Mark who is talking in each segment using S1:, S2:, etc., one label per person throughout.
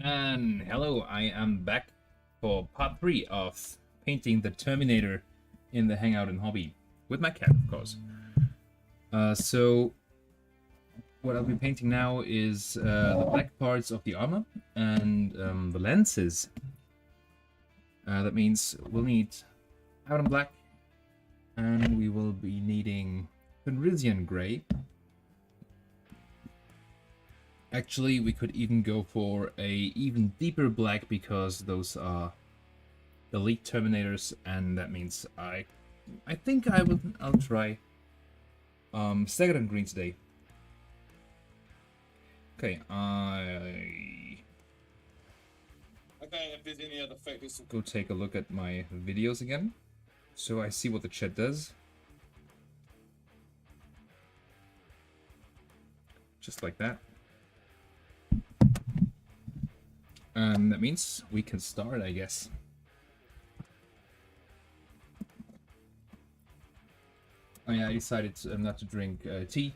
S1: And hello, I am back for part 3 of painting the Terminator in the Hangout and Hobby, with my cat, of course. So, what I'll be painting now is the black parts of the armor and the lenses. That means we'll need Iron Black, and we will be needing Parisian Gray. Actually, we could even go for a even deeper black because those are elite Terminators, and that means I think I'll try staggered green today. Okay,
S2: if there's any other factors.
S1: Go take a look at my videos again, so I see what the chat does. Just like that. And that means we can start, I guess. Oh yeah, I decided not to drink tea,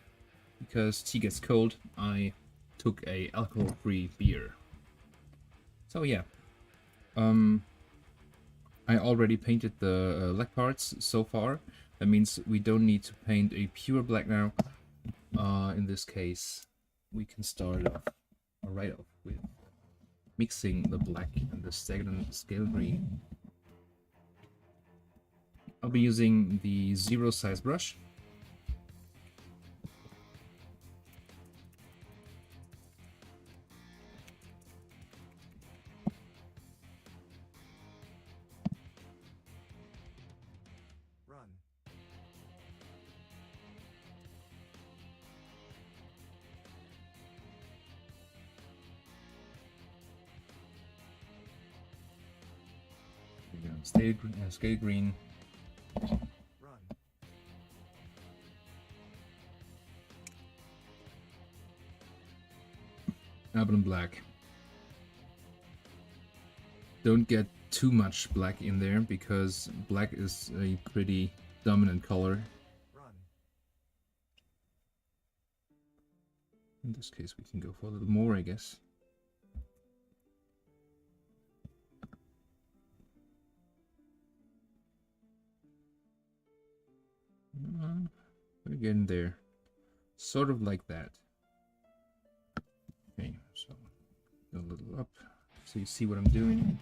S1: because tea gets cold. I took a alcohol-free beer. So yeah. I already painted the black parts so far. That means we don't need to paint a pure black now. In this case, we can start off right off with mixing the black and the stagnant scale green. I'll be using the 0 size brush. Scale green. Urban black. Don't get too much black in there because black is a pretty dominant color. In this case, we can go for a little more, I guess. We're getting there. Sort of like that. Okay, so go a little up so you see what I'm doing.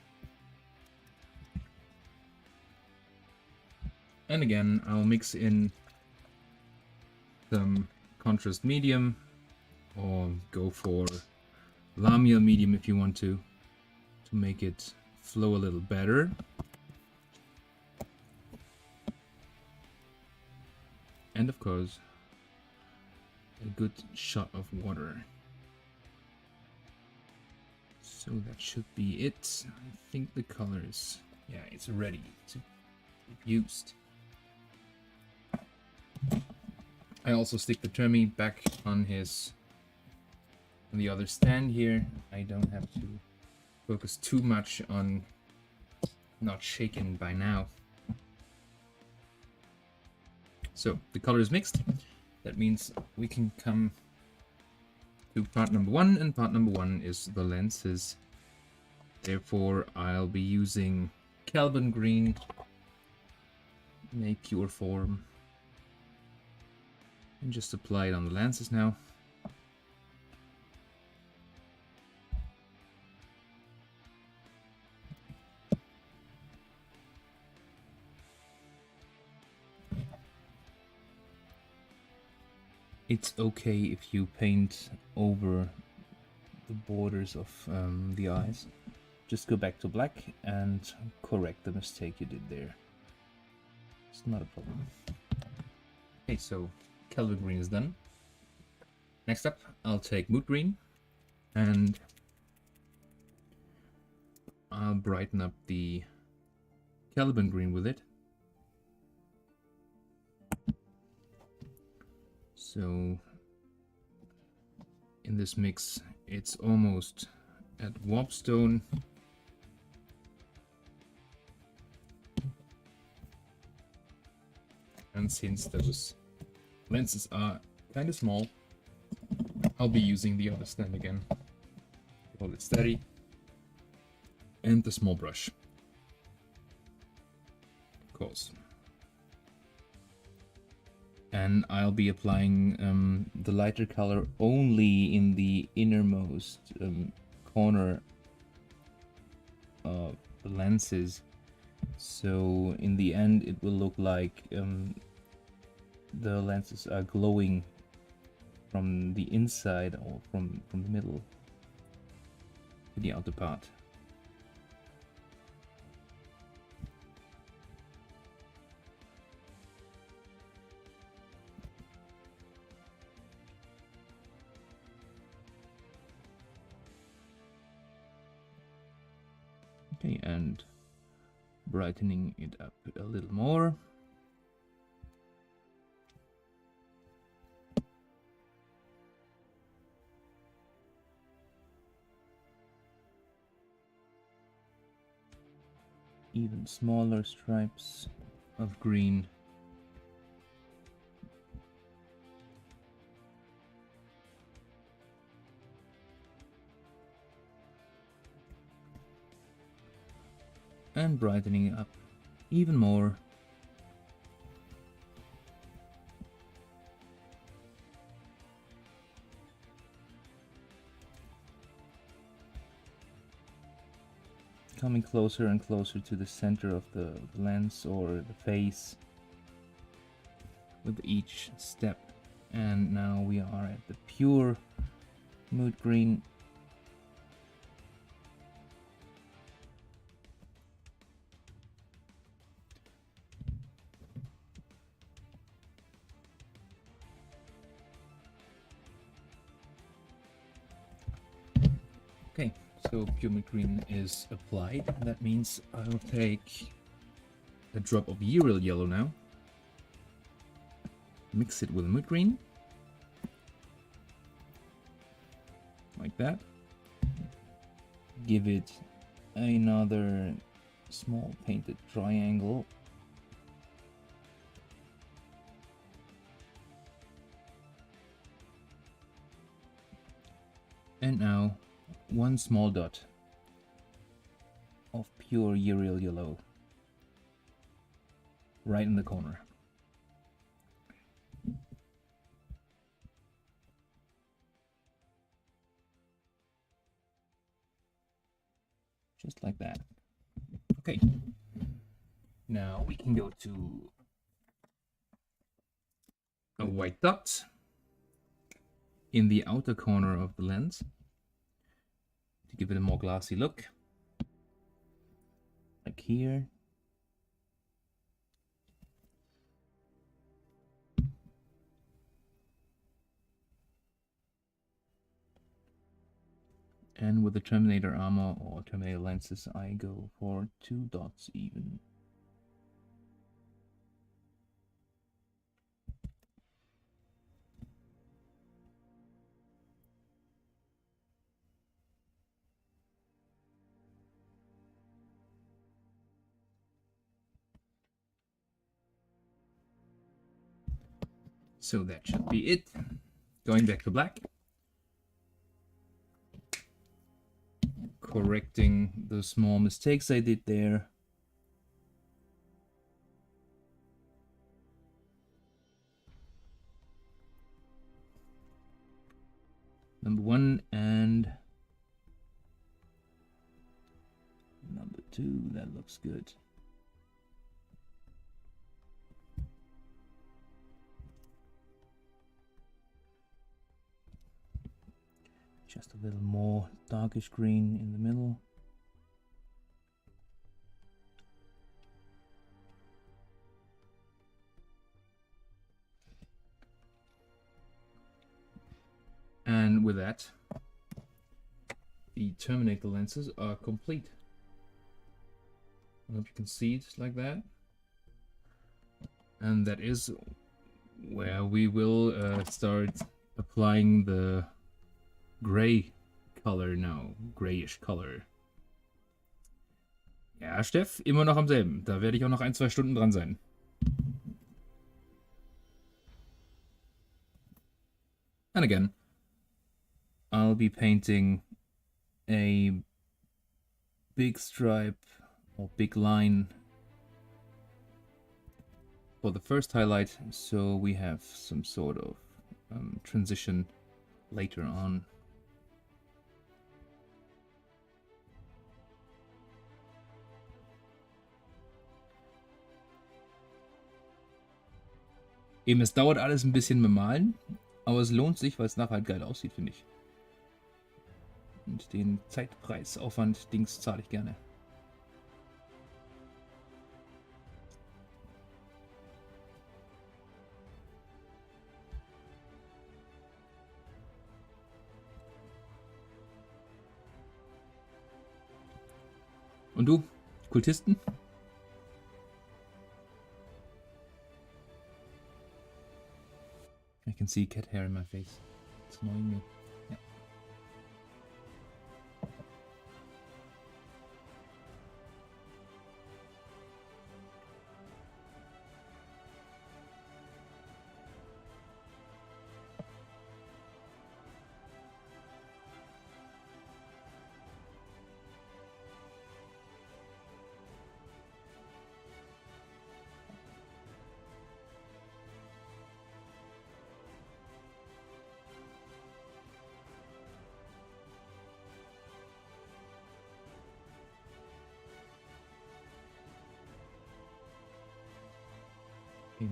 S1: And again, I'll mix in some contrast medium, or go for Lamia medium if you want to make it flow a little better. And of course, a good shot of water. So that should be it. I think the color is, yeah, it's ready to be used. I also stick the Termi back on the other stand here. I don't have to focus too much on not shaken by now. So the color is mixed. That means we can come to part number 1, and part number 1 is the lenses. Therefore, I'll be using Calvin green in a pure form and just apply it on the lenses now. It's okay if you paint over the borders of the eyes. Just go back to black and correct the mistake you did there. It's not a problem. Okay, so Kelvin green is done. Next up, I'll take mood green and I'll brighten up the Kelvin green with it. So in this mix, it's almost at warpstone. And since those lenses are kind of small, I'll be using the other stand again. Hold it steady And the small brush, of course. And I'll be applying the lighter color only in the innermost corner of the lenses. So in the end it will look like the lenses are glowing from the inside or from the middle to the outer part. Okay, and brightening it up a little more. Even smaller stripes of green. And brightening it up even more. Coming closer and closer to the center of the lens or the face with each step. And now we are at the pure mood green. Okay, so pure mood green is applied. That means I'll take a drop of Ural yellow now. Mix it with mood green. Like that. Give it another small painted triangle. And now one small dot of pure Ural yellow right in the corner. Just like that. Okay. Now we can go to a white dot in the outer corner of the lens to give it a more glassy look. Like here. And with the Terminator armor or Terminator lenses, I go for 2 dots even. So that should be it. Going back to black. Correcting the small mistakes I did there. Number 1 and number 2, that looks good. Just a little more darkish green in the middle. And with that, the Terminator lenses are complete. I hope you can see it like that. And that is where we will start applying the gray color now, grayish color. Ja, Steff, immer noch am selben. Da werde ich auch noch 1-2 Stunden dran sein. And again, I'll be painting a big stripe or big line for the first highlight, so we have some sort of transition later on. Eben, es dauert alles ein bisschen mit Malen, aber es lohnt sich, weil es nachher halt geil aussieht, finde ich. Und den Zeitpreisaufwand-Dings zahle ich gerne. Und du? Kultisten? I can see cat hair in my face. It's annoying me. Yeah.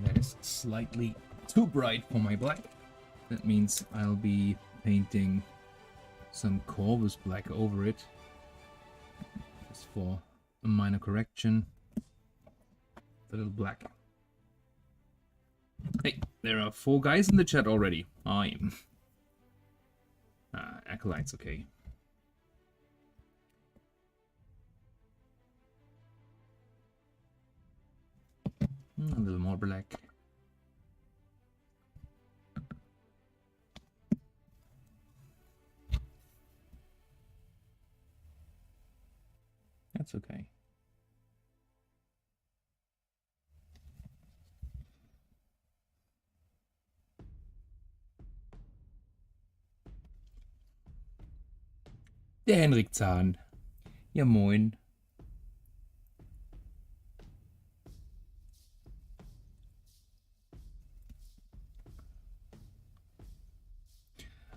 S1: That is slightly too bright for my black. That means I'll be painting some Corvus black over it, just for a minor correction. A little black. Hey, there are 4 guys in the chat already. I'm Acolytes, okay. A little more black. That's okay. Der Henrik Zahn. Ja, moin.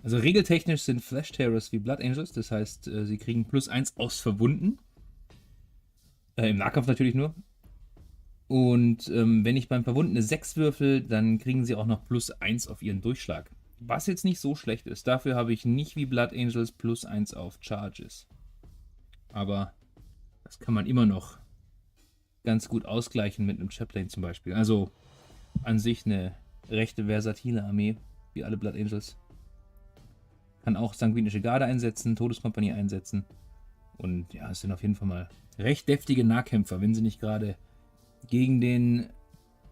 S1: Also regeltechnisch sind Flash Terrors wie Blood Angels, das heißt, sie kriegen +1 aus Verwunden. Im Nahkampf natürlich nur. Und wenn ich beim Verwunden eine 6 würfel, dann kriegen sie auch noch +1 auf ihren Durchschlag. Was jetzt nicht so schlecht ist. Dafür habe ich nicht wie Blood Angels +1 auf Charges. Aber das kann man immer noch ganz gut ausgleichen mit einem Chaplain zum Beispiel. Also an sich eine rechte versatile Armee, wie alle Blood Angels. Kann auch sanguinische Garde einsetzen, Todeskompanie einsetzen. Und ja, es sind auf jeden Fall mal recht deftige Nahkämpfer, wenn sie nicht gerade gegen den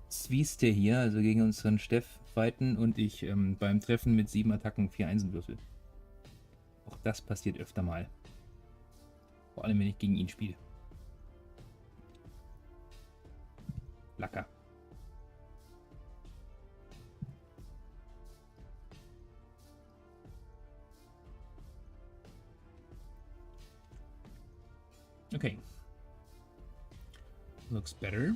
S1: Zwiste hier, also gegen unseren Steff, fighten und ich beim Treffen mit 7 Attacken 4 Einsen würfel. Auch das passiert öfter mal. Vor allem, wenn ich gegen ihn spiele. Lacker. Okay. Looks better.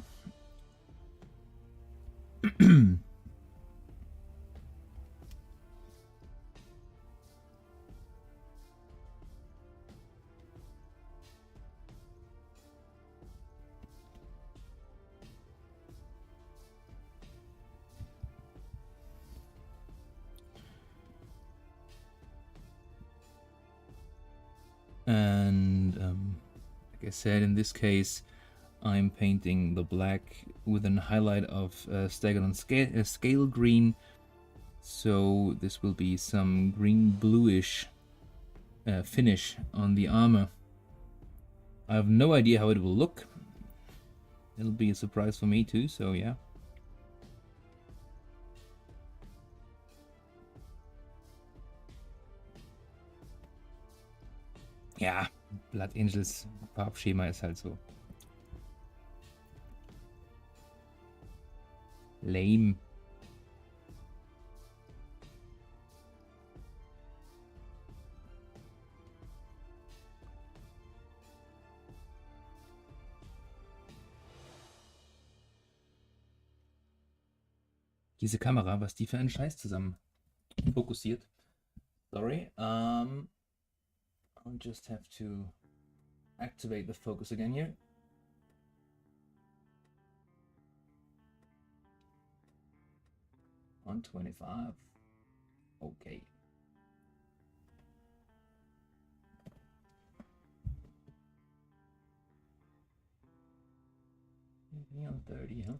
S1: And like I said, in this case, I'm painting the black with a highlight of staggered on scale green. So this will be some green bluish finish on the armor. I have no idea how it will look. It'll be a surprise for me too, so yeah. Ja, Blood Angels Farbschema ist halt so. Lame. Diese Kamera, was die für einen Scheiß zusammen fokussiert. Sorry. I'll just have to activate the focus again here. On 25. Okay. Maybe on 30, huh?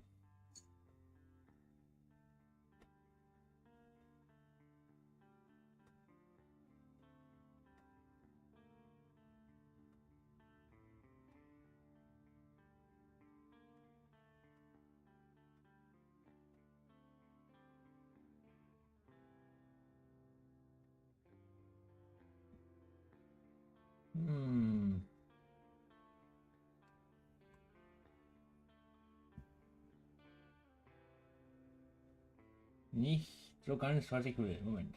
S1: Nicht so ganz, was ich will. Moment.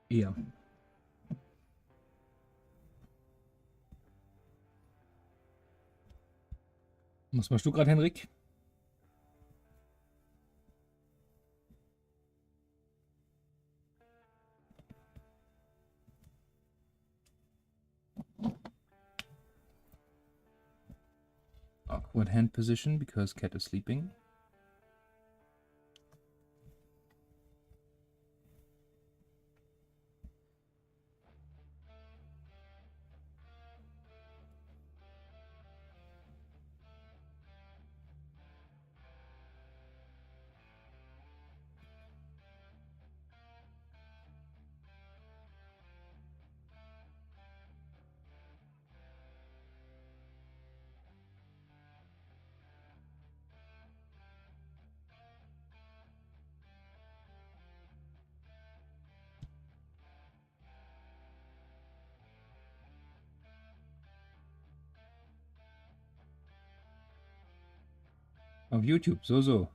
S1: Ja. Was machst du gerade, Henrik? Awkward hand position because cat is sleeping. Auf YouTube, so.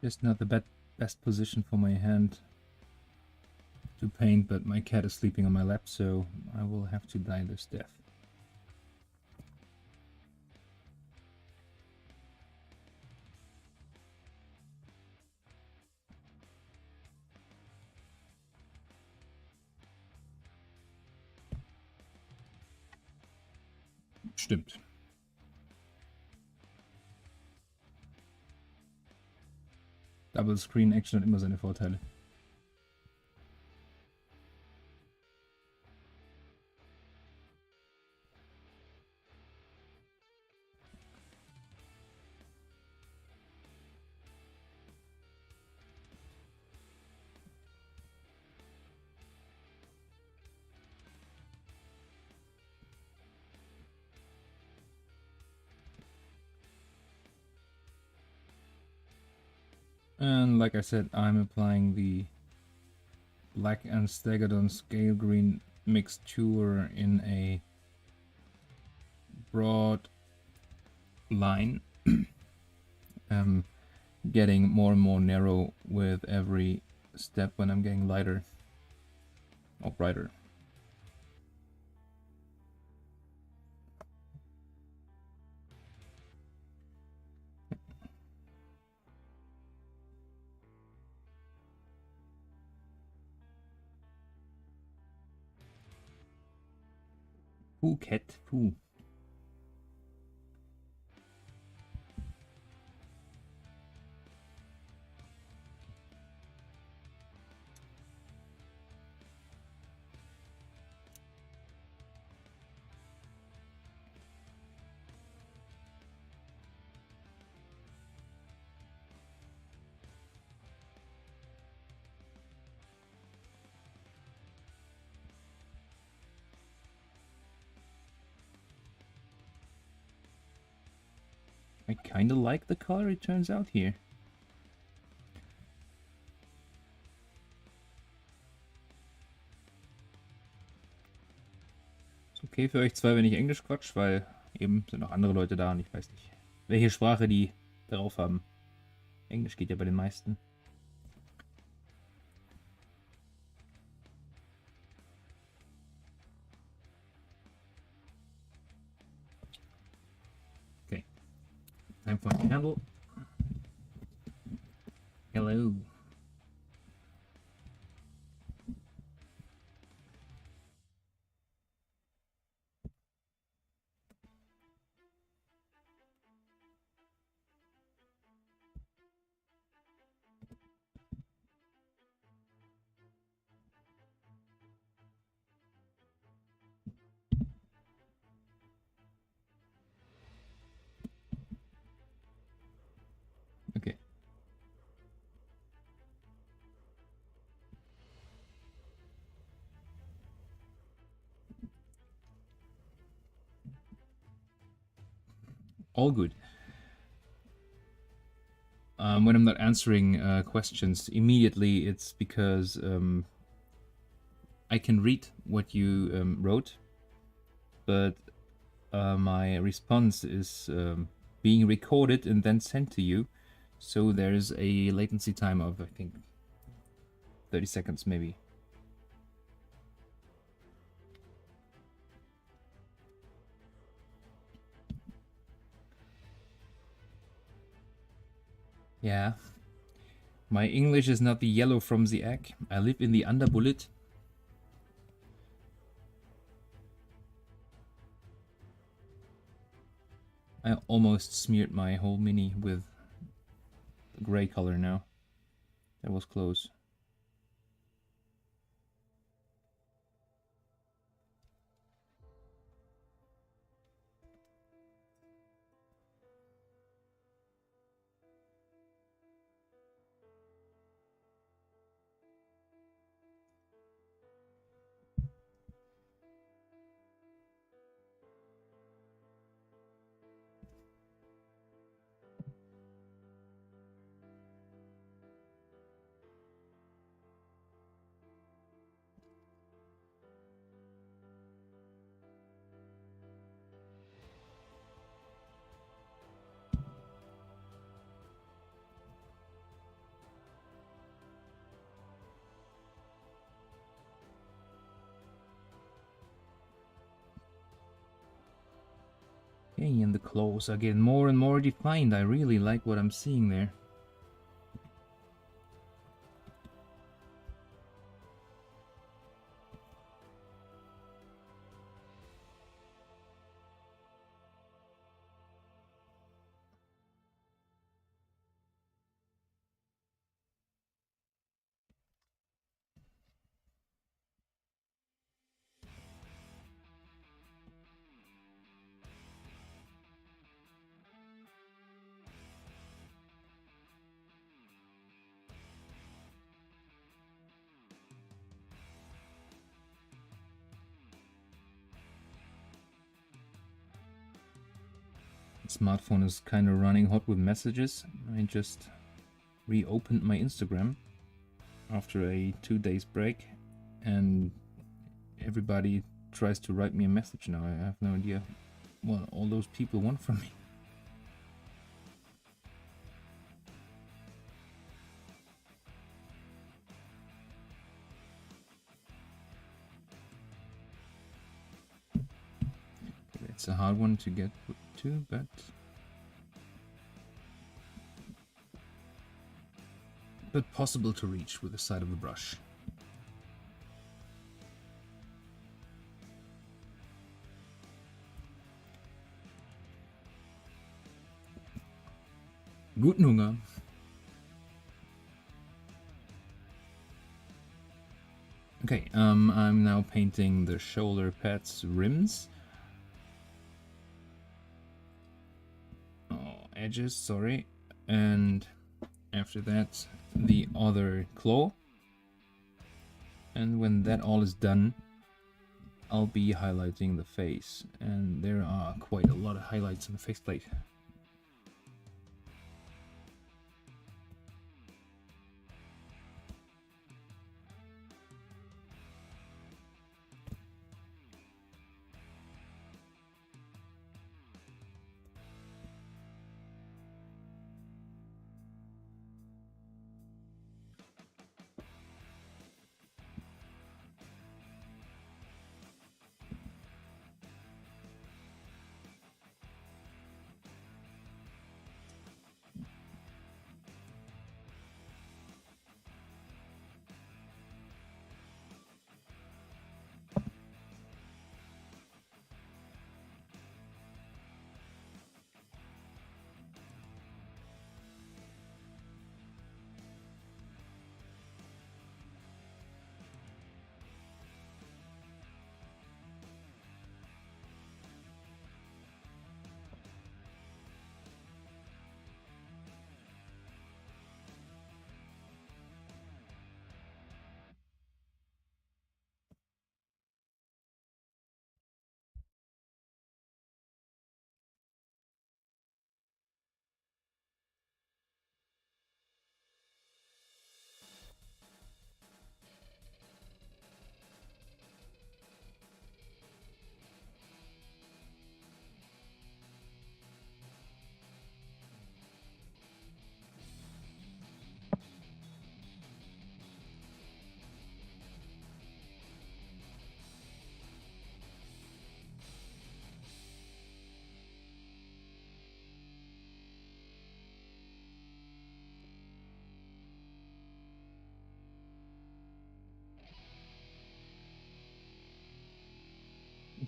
S1: Just not the best position for my hand to paint, but my cat is sleeping on my lap, so I will have to die this death. Stimmt. Double Screen Action hat immer seine Vorteile. And like I said, I'm applying the black and staggered on scale green mixture in a broad line, getting more and more narrow with every step when I'm getting lighter or brighter. Cat, Pooh. kind of like the color it turns out here. Ist okay für euch zwei, wenn ich Englisch quatsch, weil eben sind noch andere Leute da und ich weiß nicht, welche Sprache die darauf haben. Englisch geht ja bei den meisten. Okay. Time for a candle. Hello. Okay. All good. When I'm not answering questions immediately, it's because I can read what you wrote, but my response is being recorded and then sent to you. So there's a latency time of, I think, 30 seconds maybe. Yeah. My English is not the yellow from the egg. I live in the underbullet. I almost smeared my whole mini with the gray color now. That was close. Okay, and the claws are getting more and more defined. I really like what I'm seeing there. Smartphone is kind of running hot with messages. I just reopened my Instagram after a 2 days break and everybody tries to write me a message now. I have no idea what all those people want from me. It's a hard one to get to, but possible to reach with the side of the brush. Guten Hunger. Okay, I'm now painting the shoulder pads rims. Edges, sorry, and after that the other claw, and when that all is done I'll be highlighting the face, and there are quite a lot of highlights on the faceplate.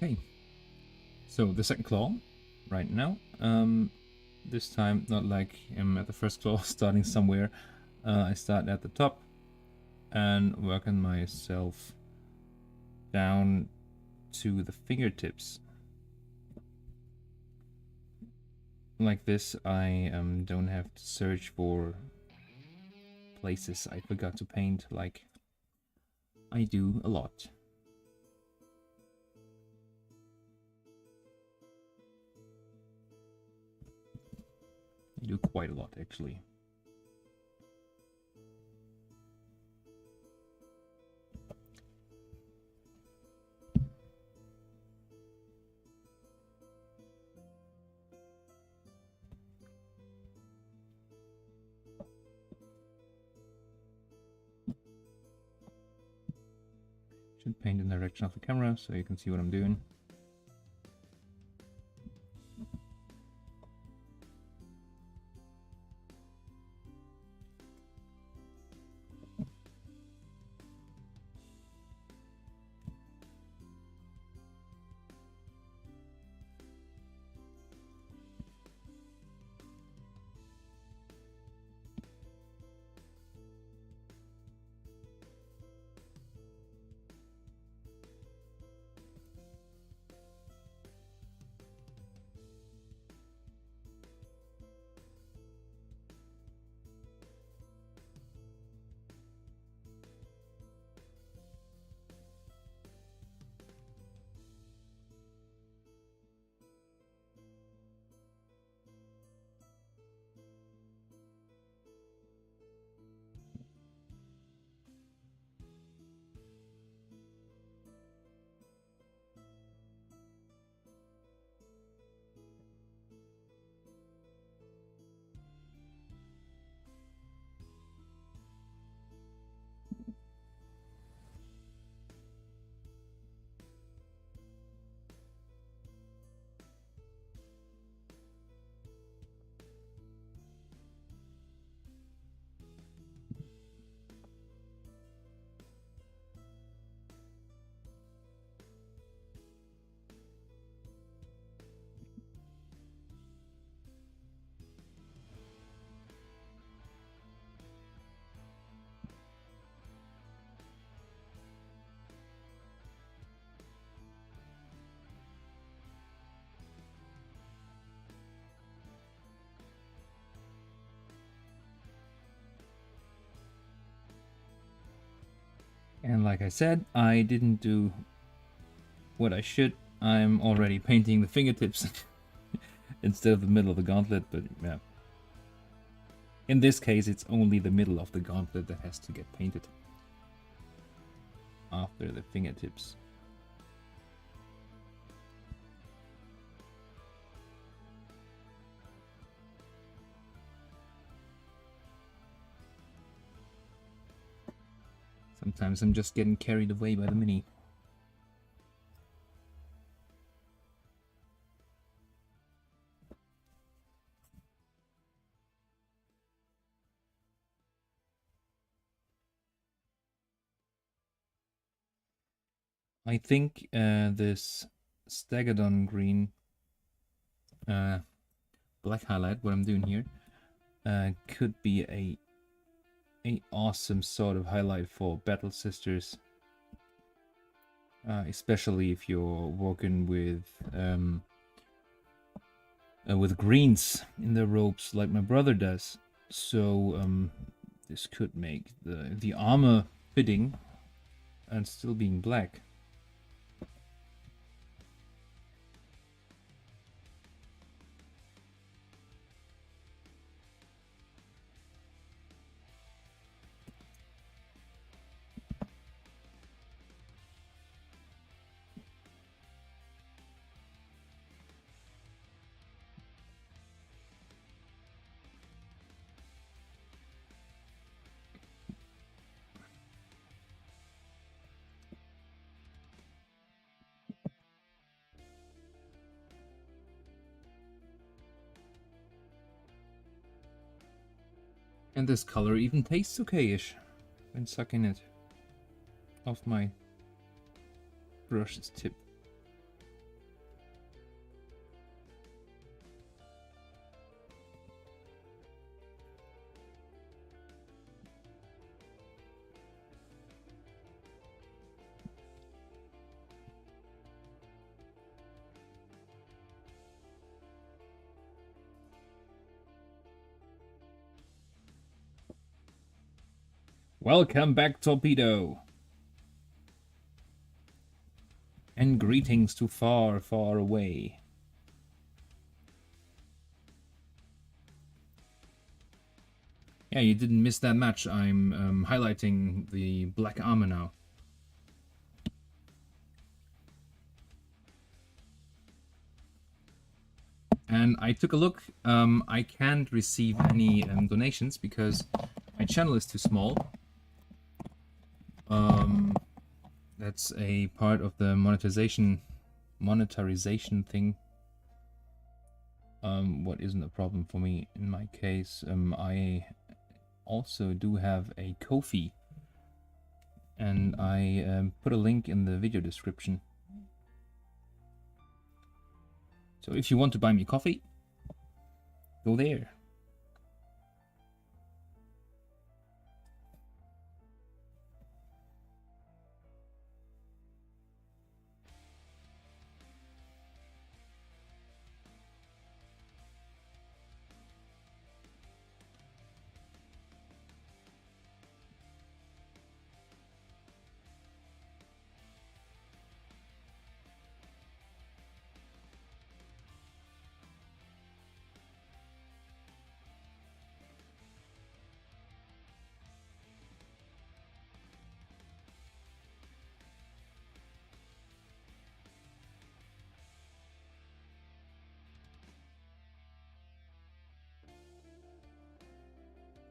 S1: Okay, so the second claw right now. This time not like I'm at the first claw starting somewhere. I start at the top and working myself down to the fingertips. Like this, I don't have to search for places I forgot to paint like I do a lot. I do quite a lot, actually. Should paint in the direction of the camera so you can see what I'm doing. And like I said, I didn't do what I should. I'm already painting the fingertips instead of the middle of the gauntlet, but yeah. In this case, it's only the middle of the gauntlet that has to get painted after the fingertips. Sometimes I'm just getting carried away by the mini. I think this Stegadon green black highlight, what I'm doing here, could be a awesome sort of highlight for Battle Sisters, especially if you're working with greens in their robes like my brother does. So this could make the armor fitting and still being black. And this color even tastes okay-ish when sucking it off my brush's tip. Welcome back, Torpedo. And greetings to far, far away. Yeah, you didn't miss that match. I'm highlighting the Black Armour now. And I took a look. I can't receive any donations because my channel is too small. That's a part of the monetarization thing. What isn't a problem for me in my case. I also do have a Ko-fi, and I put a link in the video description. So if you want to buy me coffee, go there.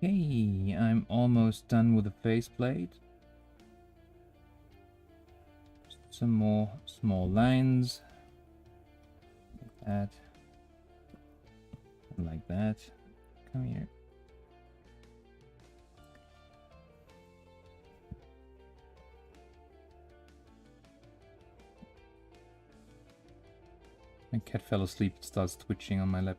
S1: Okay, I'm almost done with the faceplate. Some more small lines. Like that. Like that. Come here. My cat fell asleep, it starts twitching on my lap.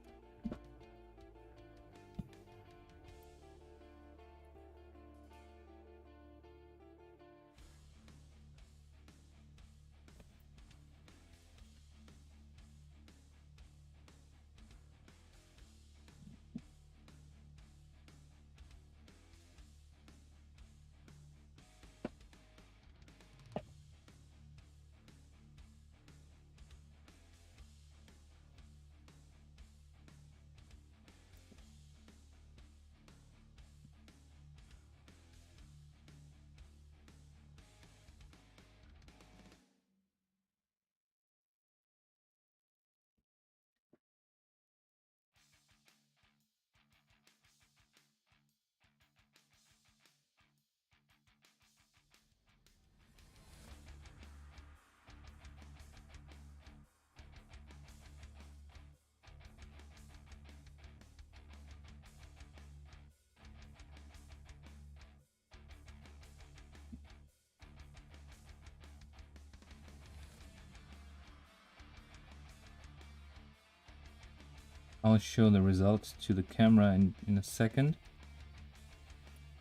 S1: I'll show the results to the camera in a second.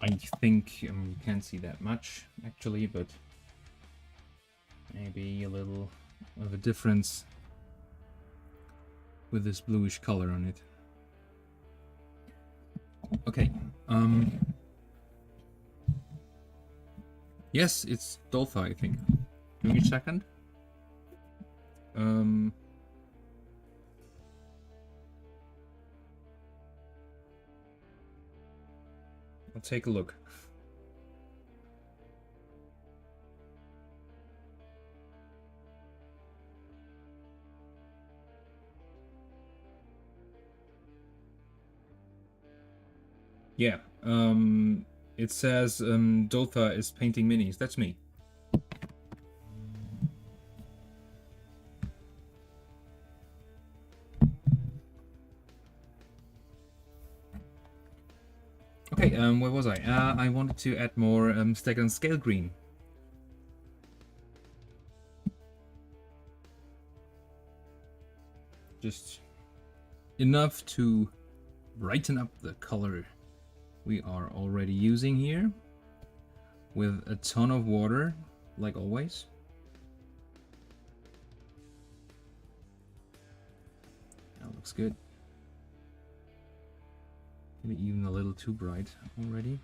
S1: I think you can't see that much actually, but maybe a little of a difference with this bluish color on it. Okay. Yes, it's Dolthar, I think. Give me a second. I'll take a look. Yeah, it says Dolthar is painting minis. That's me. Okay, where was I? I wanted to add more stagger and scale green. Just enough to brighten up the color we are already using here with a ton of water, like always. That looks good. Maybe even a little too bright already.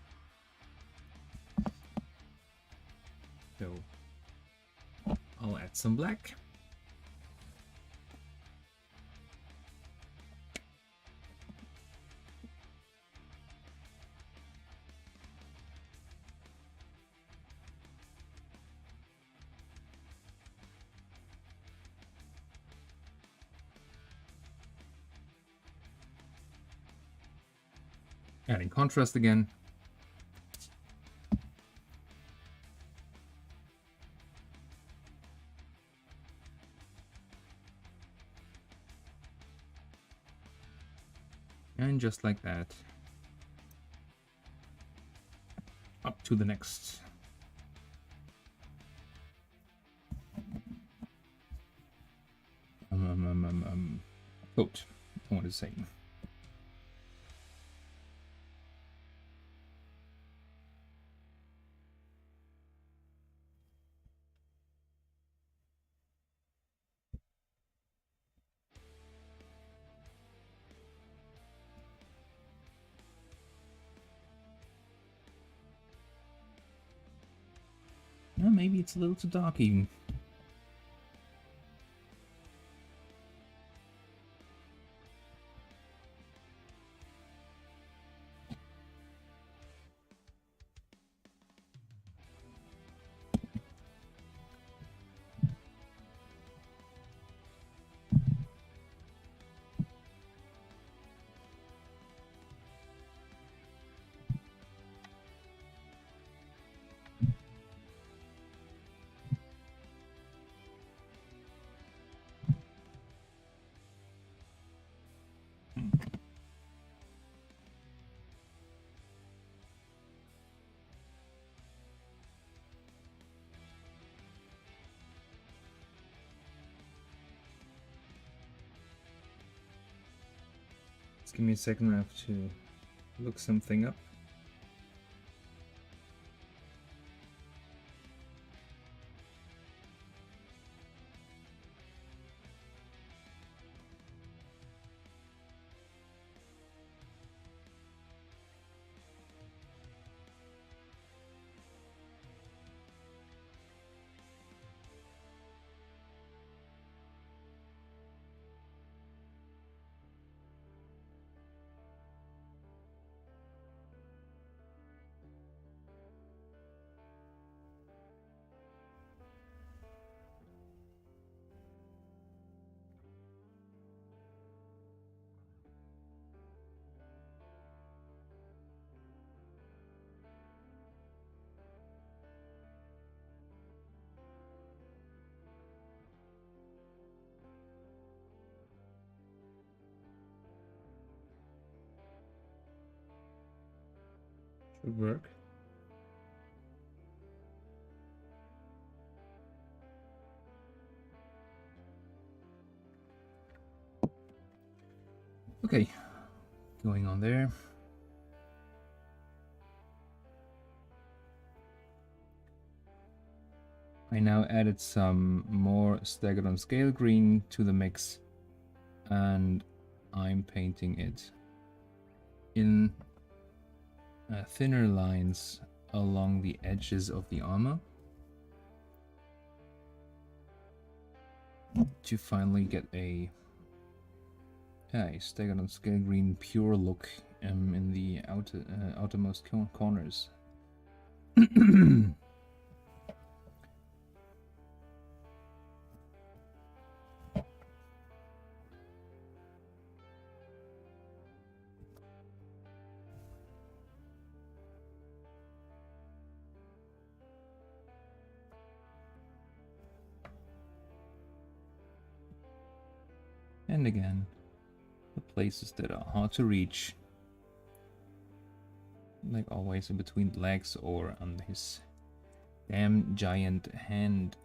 S1: So I'll add some black. Adding contrast again. And just like that, up to the next. Coat, I want to say. Well, maybe it's a little too dark even. Just give me a second, I have to look something up. Should work. Okay, going on there. I now added some more staggered on scale green to the mix, and I'm painting it in thinner lines along the edges of the armor to finally get a staggered on scale green pure look in the outermost corners. And again, the places that are hard to reach, like always in between the legs or on his damn giant hand.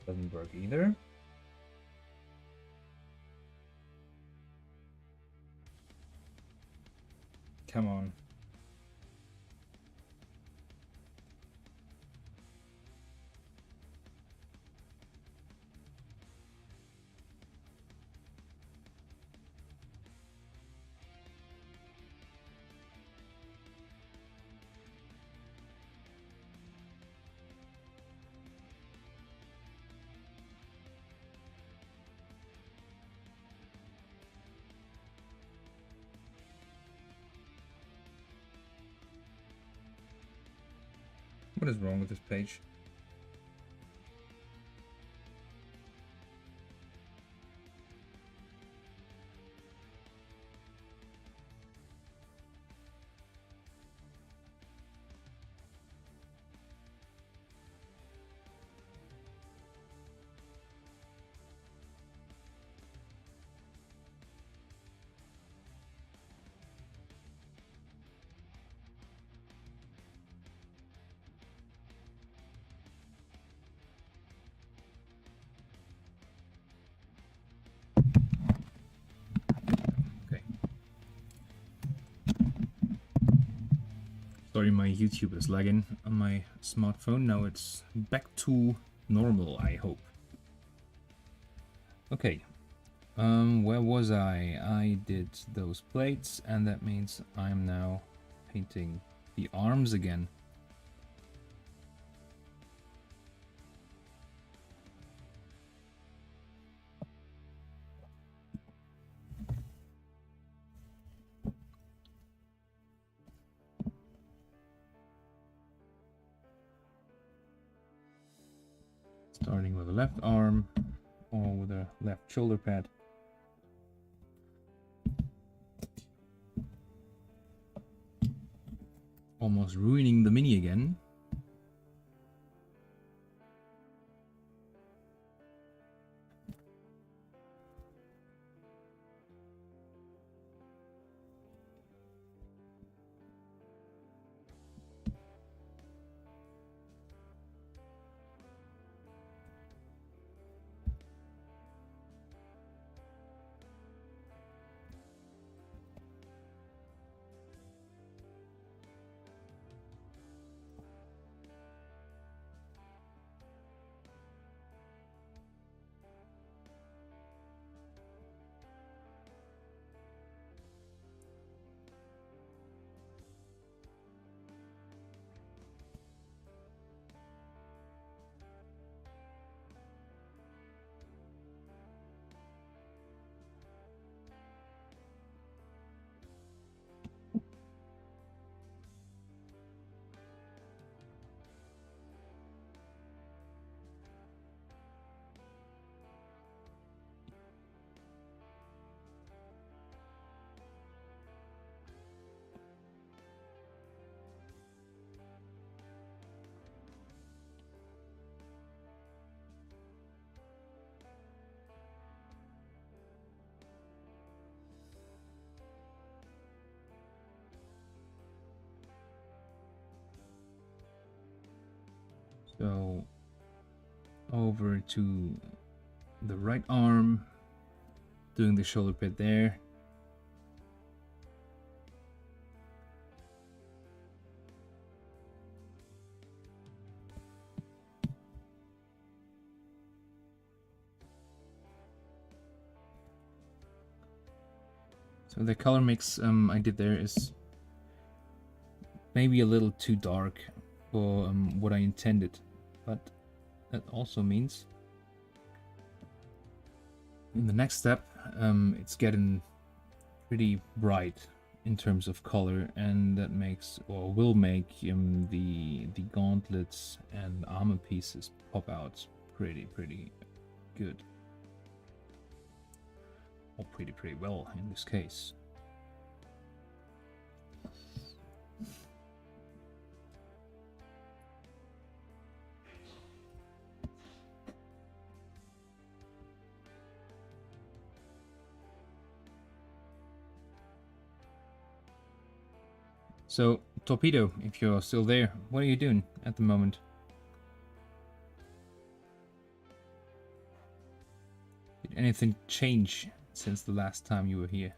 S1: Doesn't work either. Come on. What is wrong with this page? Sorry, my YouTube is lagging on my smartphone. Now it's back to normal, I hope. Okay, where was I? I did those plates, and that means I'm now painting the arms again. Starting with the left arm, or with the left shoulder pad. Almost ruining the mini again. So over to the right arm, doing the shoulder pad there. So the color mix I did there is maybe a little too dark for what I intended, but that also means in the next step it's getting pretty bright in terms of color, and that makes, or will make, the gauntlets and armor pieces pop out pretty good, or pretty well in this case. So, Torpedo, if you're still there, what are you doing at the moment? anything change since the last time you were here?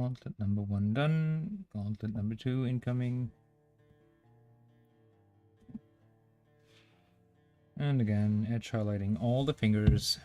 S1: Gauntlet number 1 done. Gauntlet number 2 incoming. And again, edge highlighting all the fingers.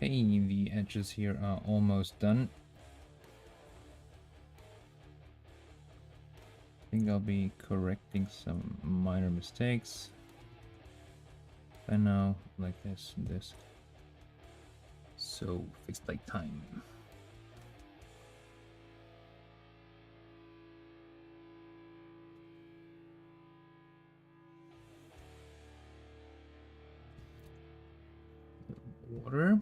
S1: Okay, the edges here are almost done. I think I'll be correcting some minor mistakes. By now, like this and this. So, fixed like time. Water.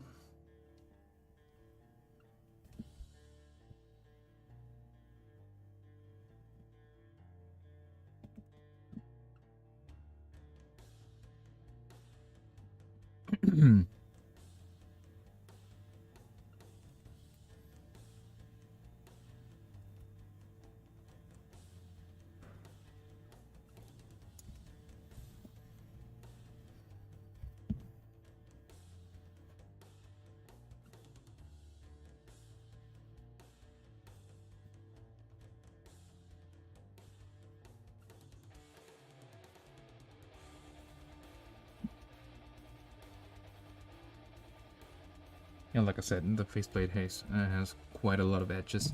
S1: Yeah, like I said, the faceplate has quite a lot of edges.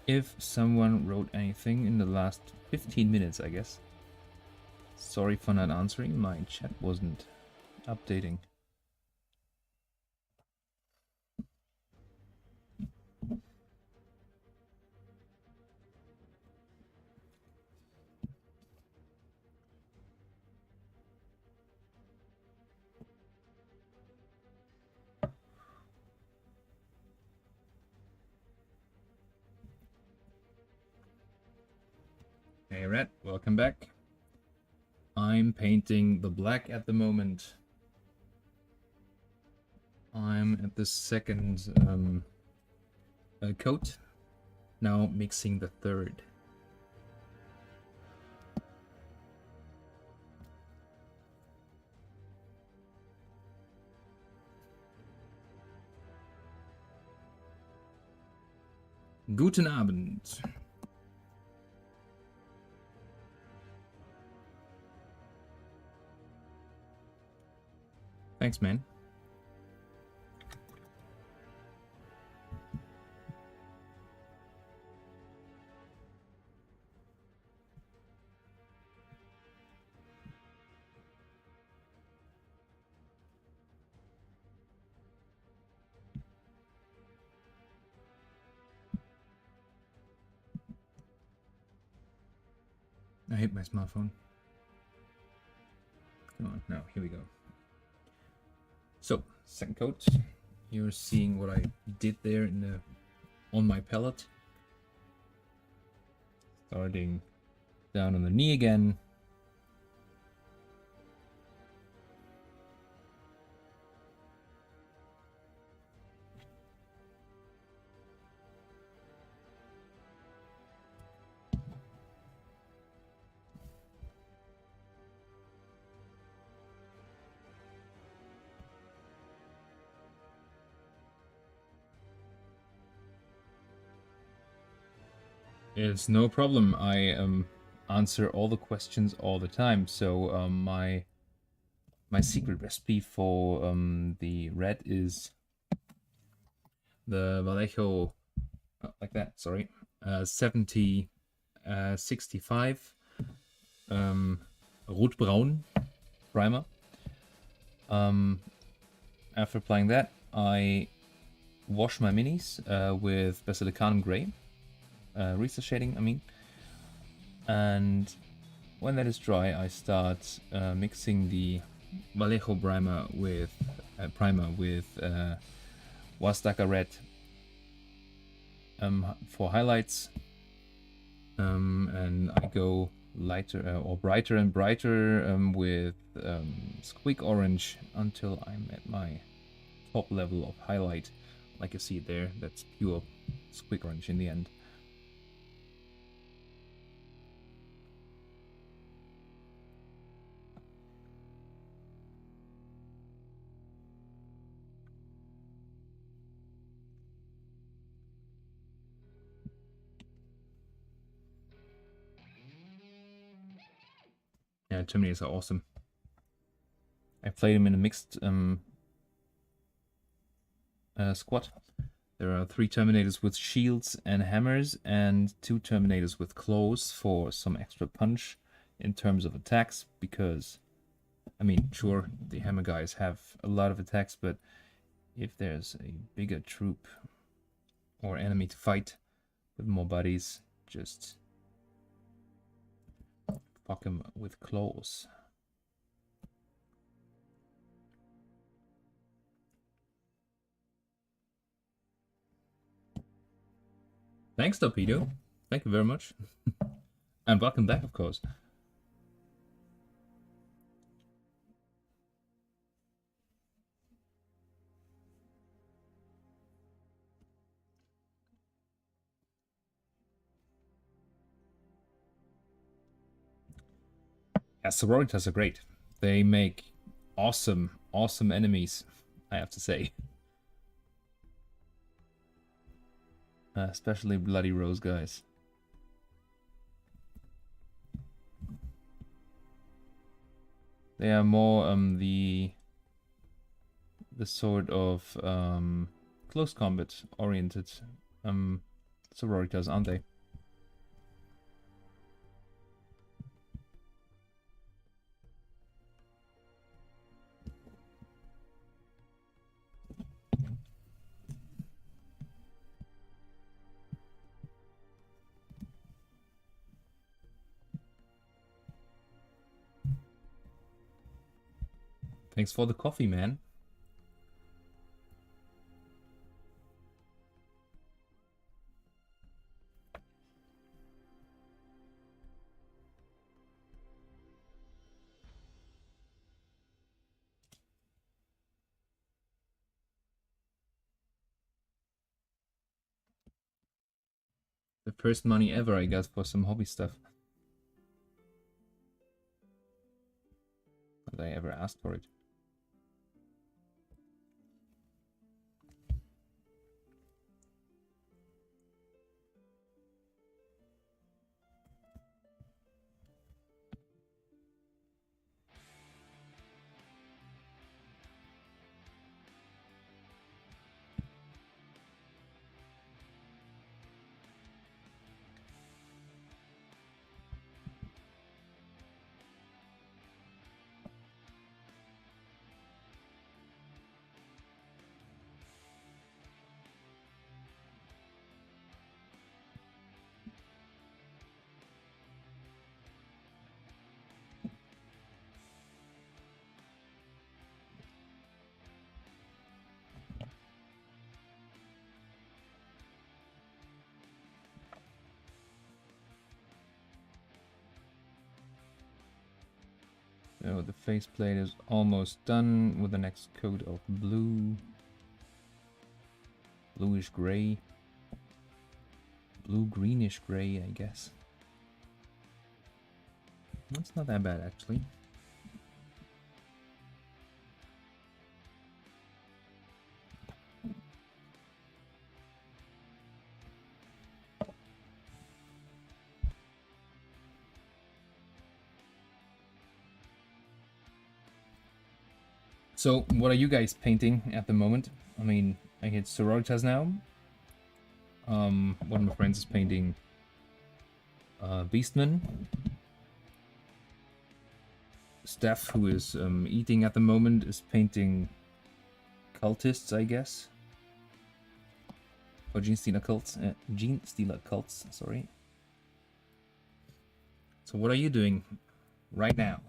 S1: If someone wrote anything in the last 15 minutes, I guess. Sorry for not answering, my chat wasn't updating. Hey Red, welcome back. I'm painting the black at the moment. I'm at the second coat, now mixing the third. Guten Abend. Thanks, man. I hate my smartphone. Come on, now, here we go. So, second coat. You're seeing what I did there on my palette. Starting down on the knee again. It's no problem. I answer all the questions all the time. So my secret recipe for the red is the Vallejo, like that. Sorry, 70 65 Rotbraun primer. After applying that, I wash my minis with Basilicanum Grey. Riesa shading, I mean. And when that is dry, I start mixing the Vallejo primer with Wastaka Red for highlights. And I go lighter or brighter and brighter with Squeak Orange until I'm at my top level of highlight. Like you see there, that's pure Squeak Orange in the end. Yeah, Terminators are awesome. I played them in a mixed squad. There are 3 Terminators with shields and hammers, and 2 Terminators with claws for some extra punch in terms of attacks, because, I mean, sure, the hammer guys have a lot of attacks, but if there's a bigger troop or enemy to fight with more bodies, just fuck them with claws. Thanks, Torpedo. Thank you very much. And welcome back, of course. Yeah, sororitas are great. They make awesome enemies, I have to say. Especially Bloody Rose guys. They are more the sort of close combat oriented sororitas, aren't they? Thanks for the coffee, man. The first money ever I got for some hobby stuff. That I ever asked for it. So the faceplate is almost done with the next coat of blue. Bluish gray. Blue-greenish gray, I guess. That's not that bad, actually. So, what are you guys painting at the moment? I mean, I hit sororitas now. One of my friends is painting Beastman. Steph, who is eating at the moment, is painting cultists, I guess. Or Gene Stealer cults. Gene Stealer cults, sorry. So what are you doing right now?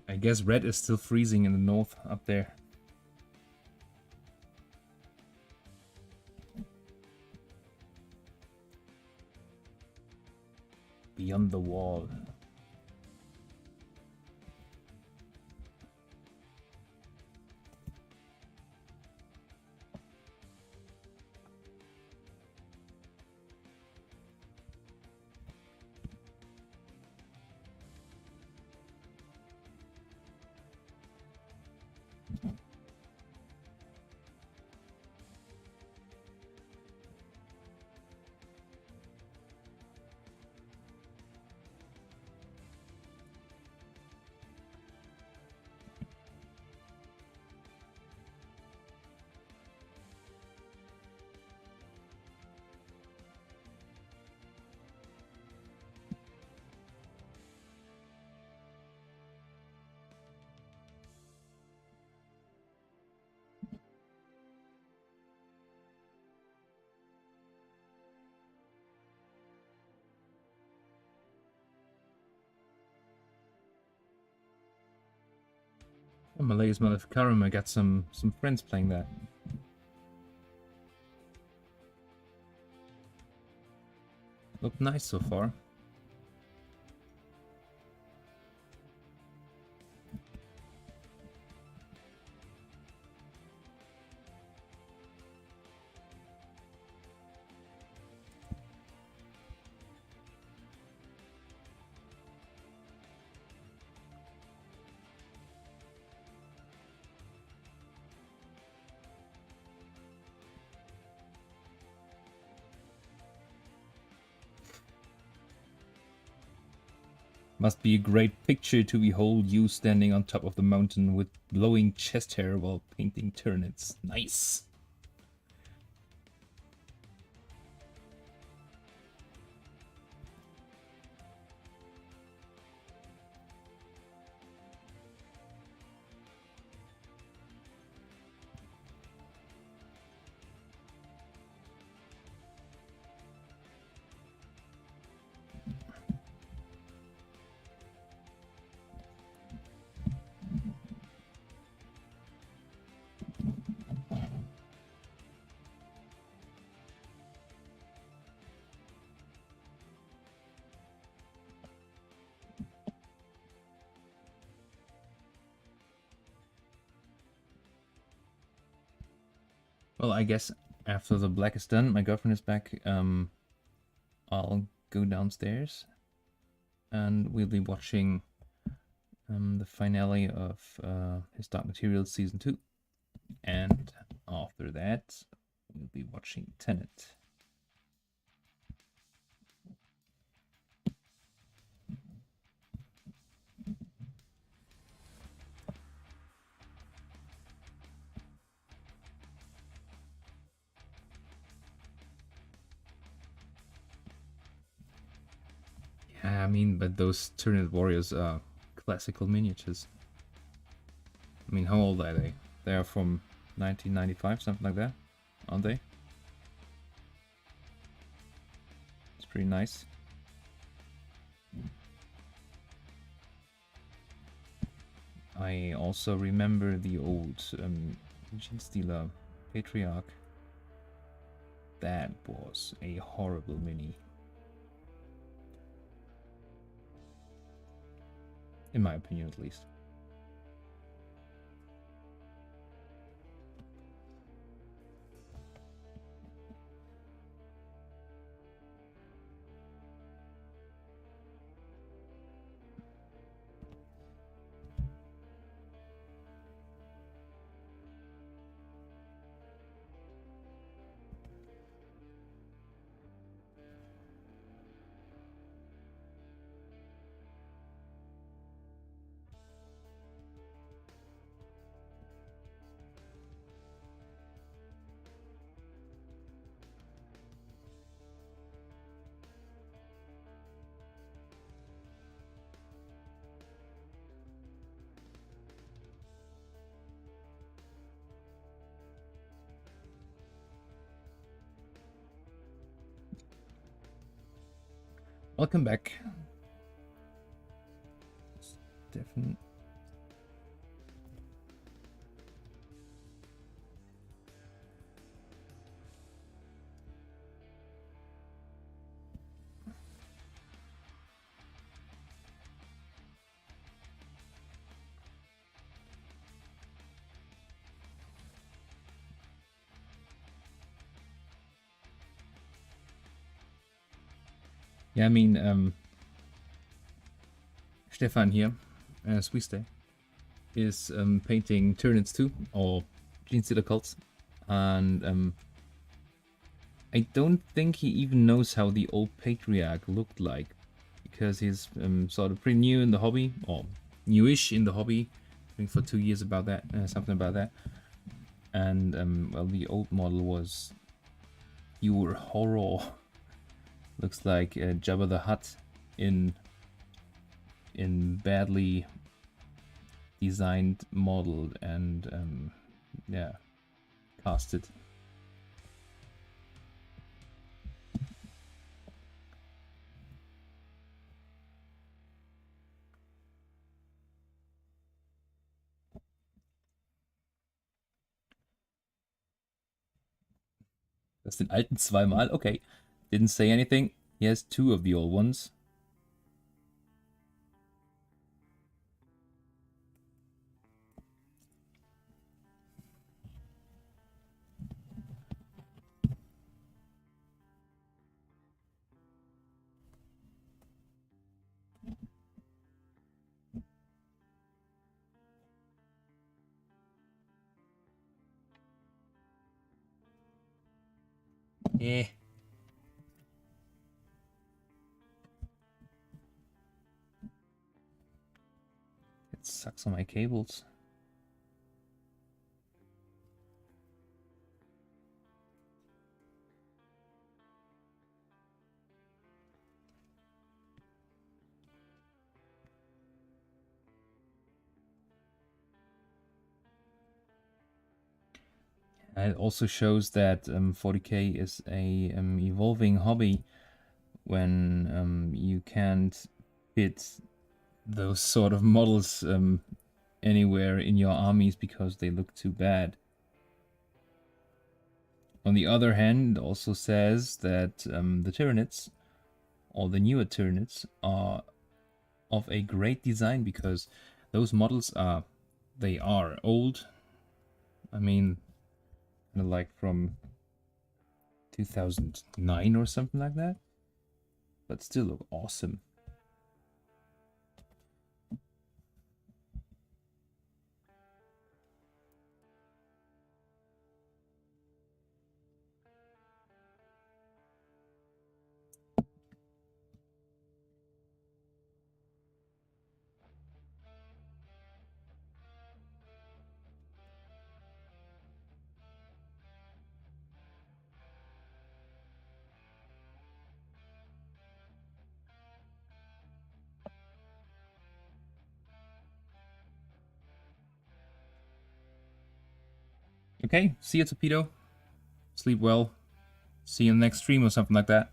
S1: I guess red is still freezing in the north up there. Beyond the wall. Oh, my latest Maleficarum, I got some friends playing that. Looked nice so far. Must be a great picture to behold you standing on top of the mountain with blowing chest hair while painting turnips. Nice! Well, I guess after the black is done, my girlfriend is back, I'll go downstairs and we'll be watching the finale of his Dark Materials Season 2. And after that, we'll be watching Tenet. Yeah, I mean, but those Tyranid warriors are classical miniatures. I mean, how old are they? They are from 1995, something like that, aren't they? It's pretty nice. I also remember the old Genestealer Patriarch. That was a horrible mini. In my opinion, at least. Welcome back. Stefan. Yeah, I mean, Stefan here, as we stay, is painting Tyranids 2, or Genestealer Cults, and I don't think he even knows how the old Patriarch looked like, because he's sort of pretty new in the hobby, or newish in the hobby, I think for 2 years about that, something about that, and well, the old model was pure horror. Looks like Jabba the Hutt in badly designed model and yeah, casted. Das den alten zweimal? Okay. Didn't say anything. He has 2 of the old ones. Eh. It sucks on my cables. And it also shows that 40k is a evolving hobby when you can't fit those sort of models anywhere in your armies because they look too bad. On the other hand, it also says that the Tyranids, or the newer Tyranids, are of a great design because those models are old. I mean, kind of like from 2009 or something like that, but still look awesome. Okay, see you, Torpedo. Sleep well. See you in the next stream or something like that.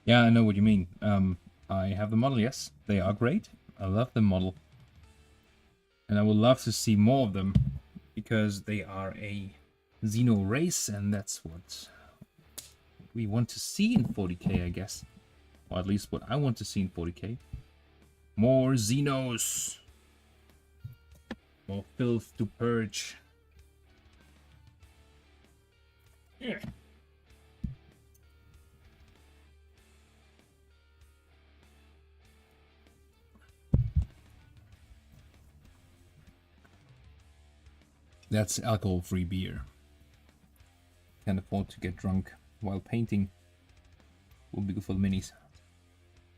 S1: Yeah, I know what you mean. I have the model, yes. They are great. I love the model. And I would love to see more of them because they are a Xeno race and that's what we want to see in 40k, I guess. Or at least what I want to see in 40k. More Xenos. More filth to purge. Yeah. That's alcohol-free beer. Can't afford to get drunk while painting. Will be good for the minis.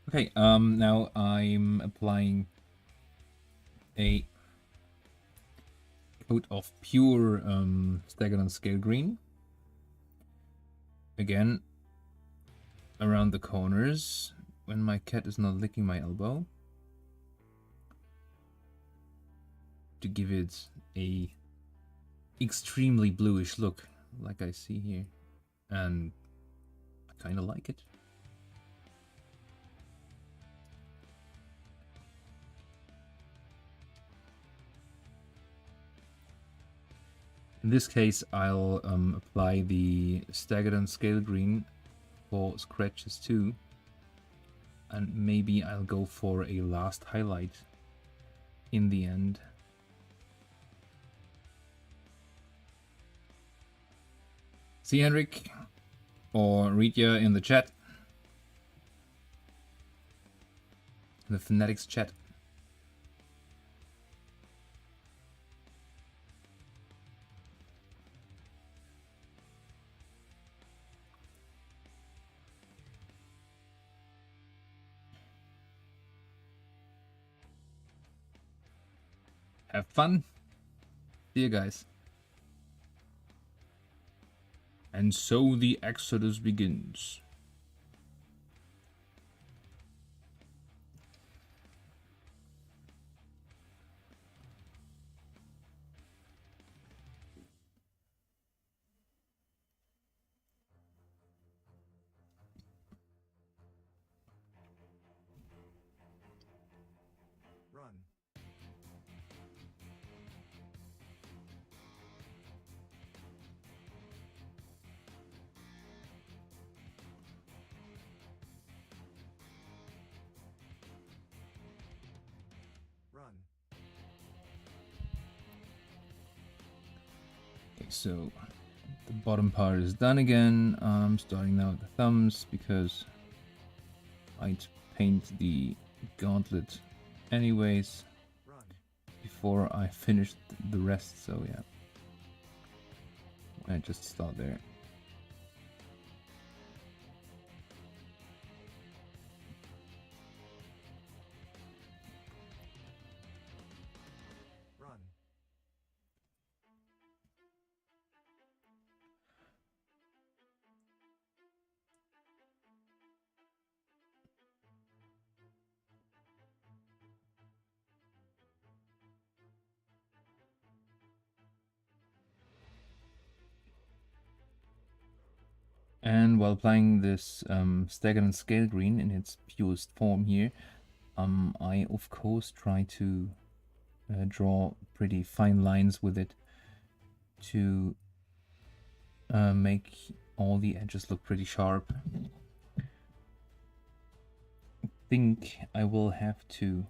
S1: Okay, now I'm applying a coat of pure staggered on scale green. Again, around the corners when my cat is not licking my elbow, to give it a extremely bluish look like I see here, and I kind of like it. In this case, I'll apply the staggered on scale green for scratches too, and maybe I'll go for a last highlight in the end. See, Henrik, or read you in the chat, in the Fanatics chat. Have fun. See you guys. And so the Exodus begins.
S3: Run. Run.
S1: Okay, so the bottom part is done again. I'm starting now with the thumbs because I'd paint the gauntlet anyways
S3: Run.
S1: before I finished the rest, so yeah. I just start there.
S3: Run.
S1: And while applying this staggered and scale green in its purest form here, I of course try to draw pretty fine lines with it to make all the edges look pretty sharp. I think I will have to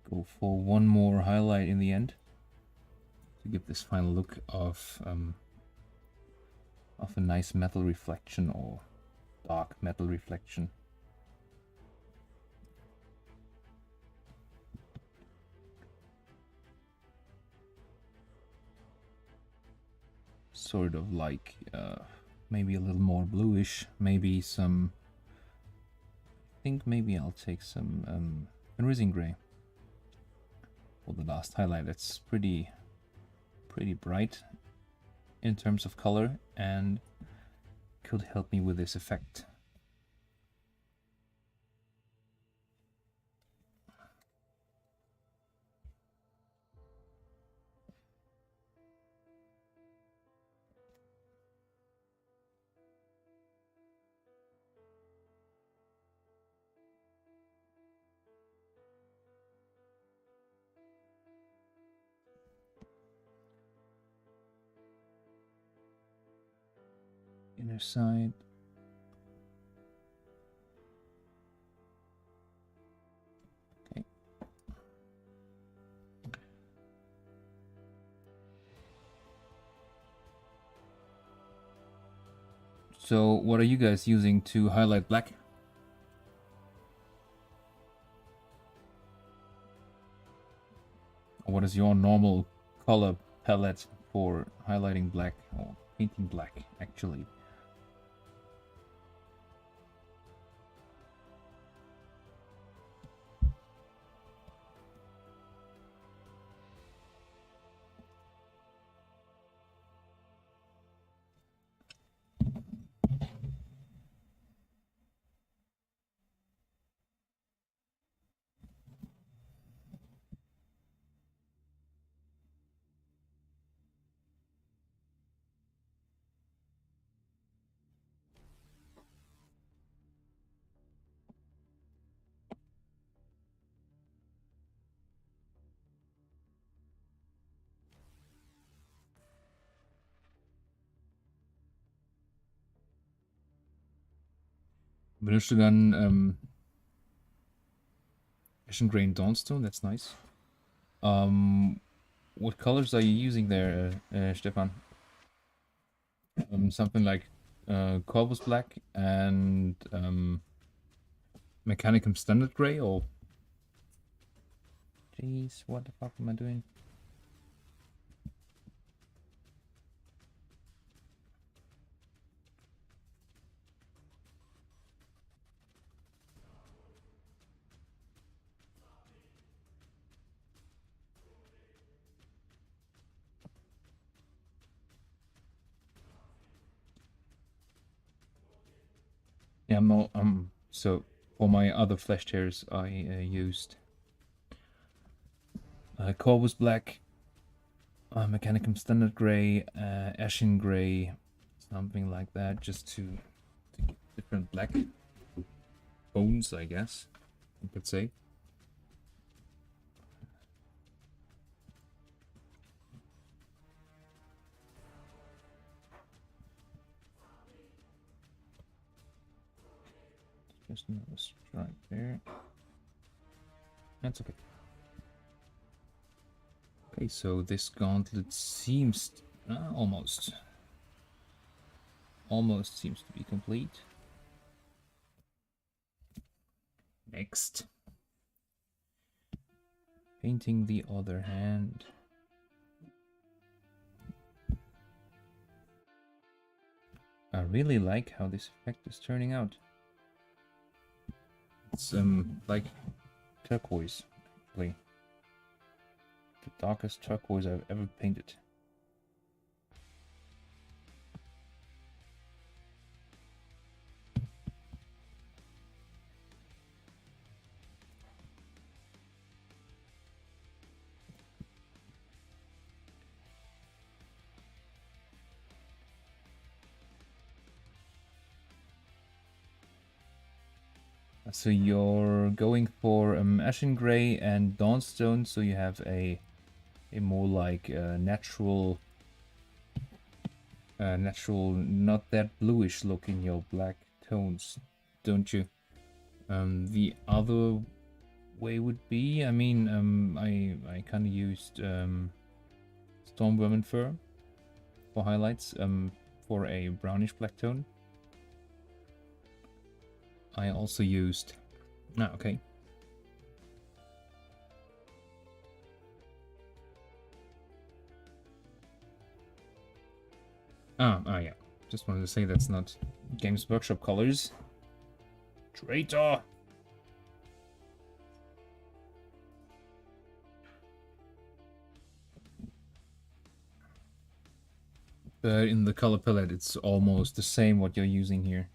S1: go for one more highlight in the end to give this final look of a nice metal reflection or dark metal reflection. Sort of like maybe a little more bluish, maybe some, I think maybe I'll take some Rising Gray for the last highlight. That's pretty bright in terms of color and could help me with this effect. Inner side. Okay. So what are you guys using to highlight black? Or what is your normal color palette for highlighting black or painting black actually? Benutzt du dann Ashen Grain Dawnstone? That's nice. What colors are you using there, Stefan? something like Corvus Black and Mechanicum Standard Gray, or... Jeez, what the fuck am I doing? Yeah, so for my other flesh tears, I used Corvus Black, Mechanicum Standard Gray, Ashen Gray, something like that, just to get different black bones, I guess you could say. Just another strike there. That's okay. Okay, so this gauntlet seems almost seems to be complete. Next, painting the other hand. I really like how this effect is turning out. It's like turquoise, actually. The darkest turquoise I've ever painted. So you're going for Ashen Gray and Dawnstone, so you have a more like natural, not that bluish look in your black tones, don't you? The other way would be, I mean, I kind of used Stormworm and Fur for highlights, for a brownish black tone. I also used... okay. Yeah. Just wanted to say that's not Games Workshop colors. Traitor! But in the color palette, it's almost the same what you're using here.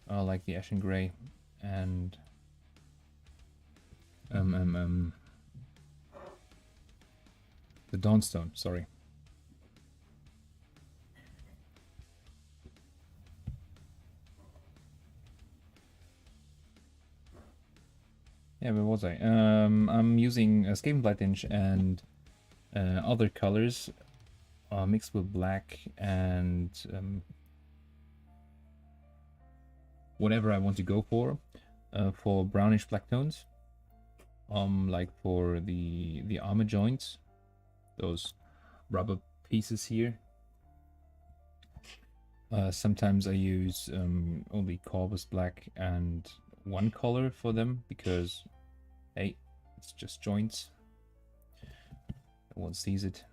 S1: Like the Ashen Gray and the Dawnstone, sorry. Yeah, where was I? I'm using Escape Blight Inch and other colors mixed with black and whatever I want to go for brownish black tones. Like for the armor joints, those rubber pieces here. Sometimes I use only Corvus Black and one color for them because, hey, it's just joints. No one sees it,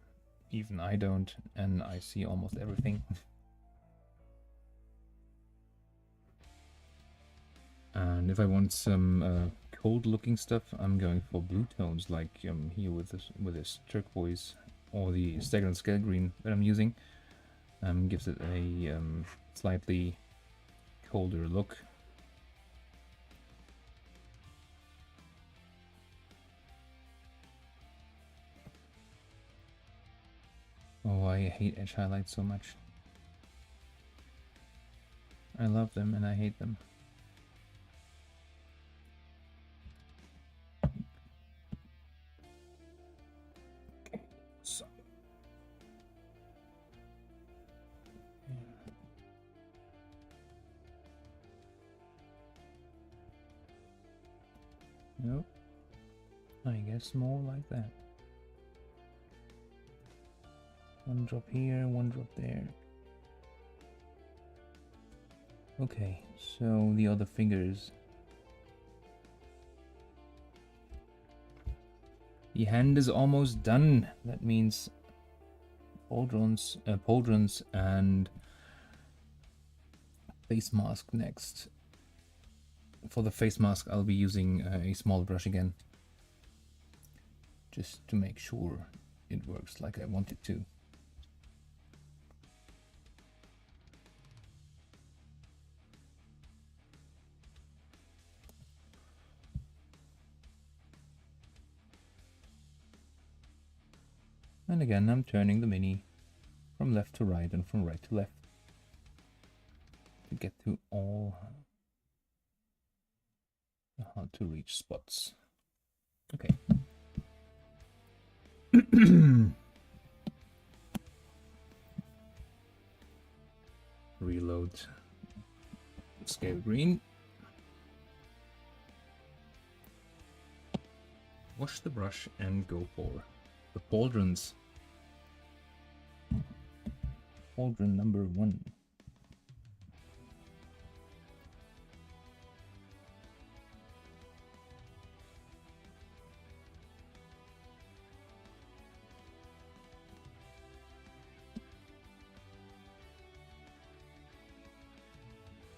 S1: even I don't, and I see almost everything. And if I want some cold-looking stuff, I'm going for blue tones, like here with this turquoise or the stagnant scale green that I'm using. Gives it a slightly colder look. Oh, I hate edge highlights so much. I love them and I hate them. Okay, so. Nope. I guess more like that. One drop here, one drop there. Okay, so the other fingers. The hand is almost done. That means pauldrons and face mask next. For the face mask, I'll be using a small brush again, just to make sure it works like I want it to. And again, I'm turning the mini from left to right and from right to left to get to all the hard to reach spots. Okay. Reload the scale green. Wash the brush and go for the pauldrons. Pauldron number 1.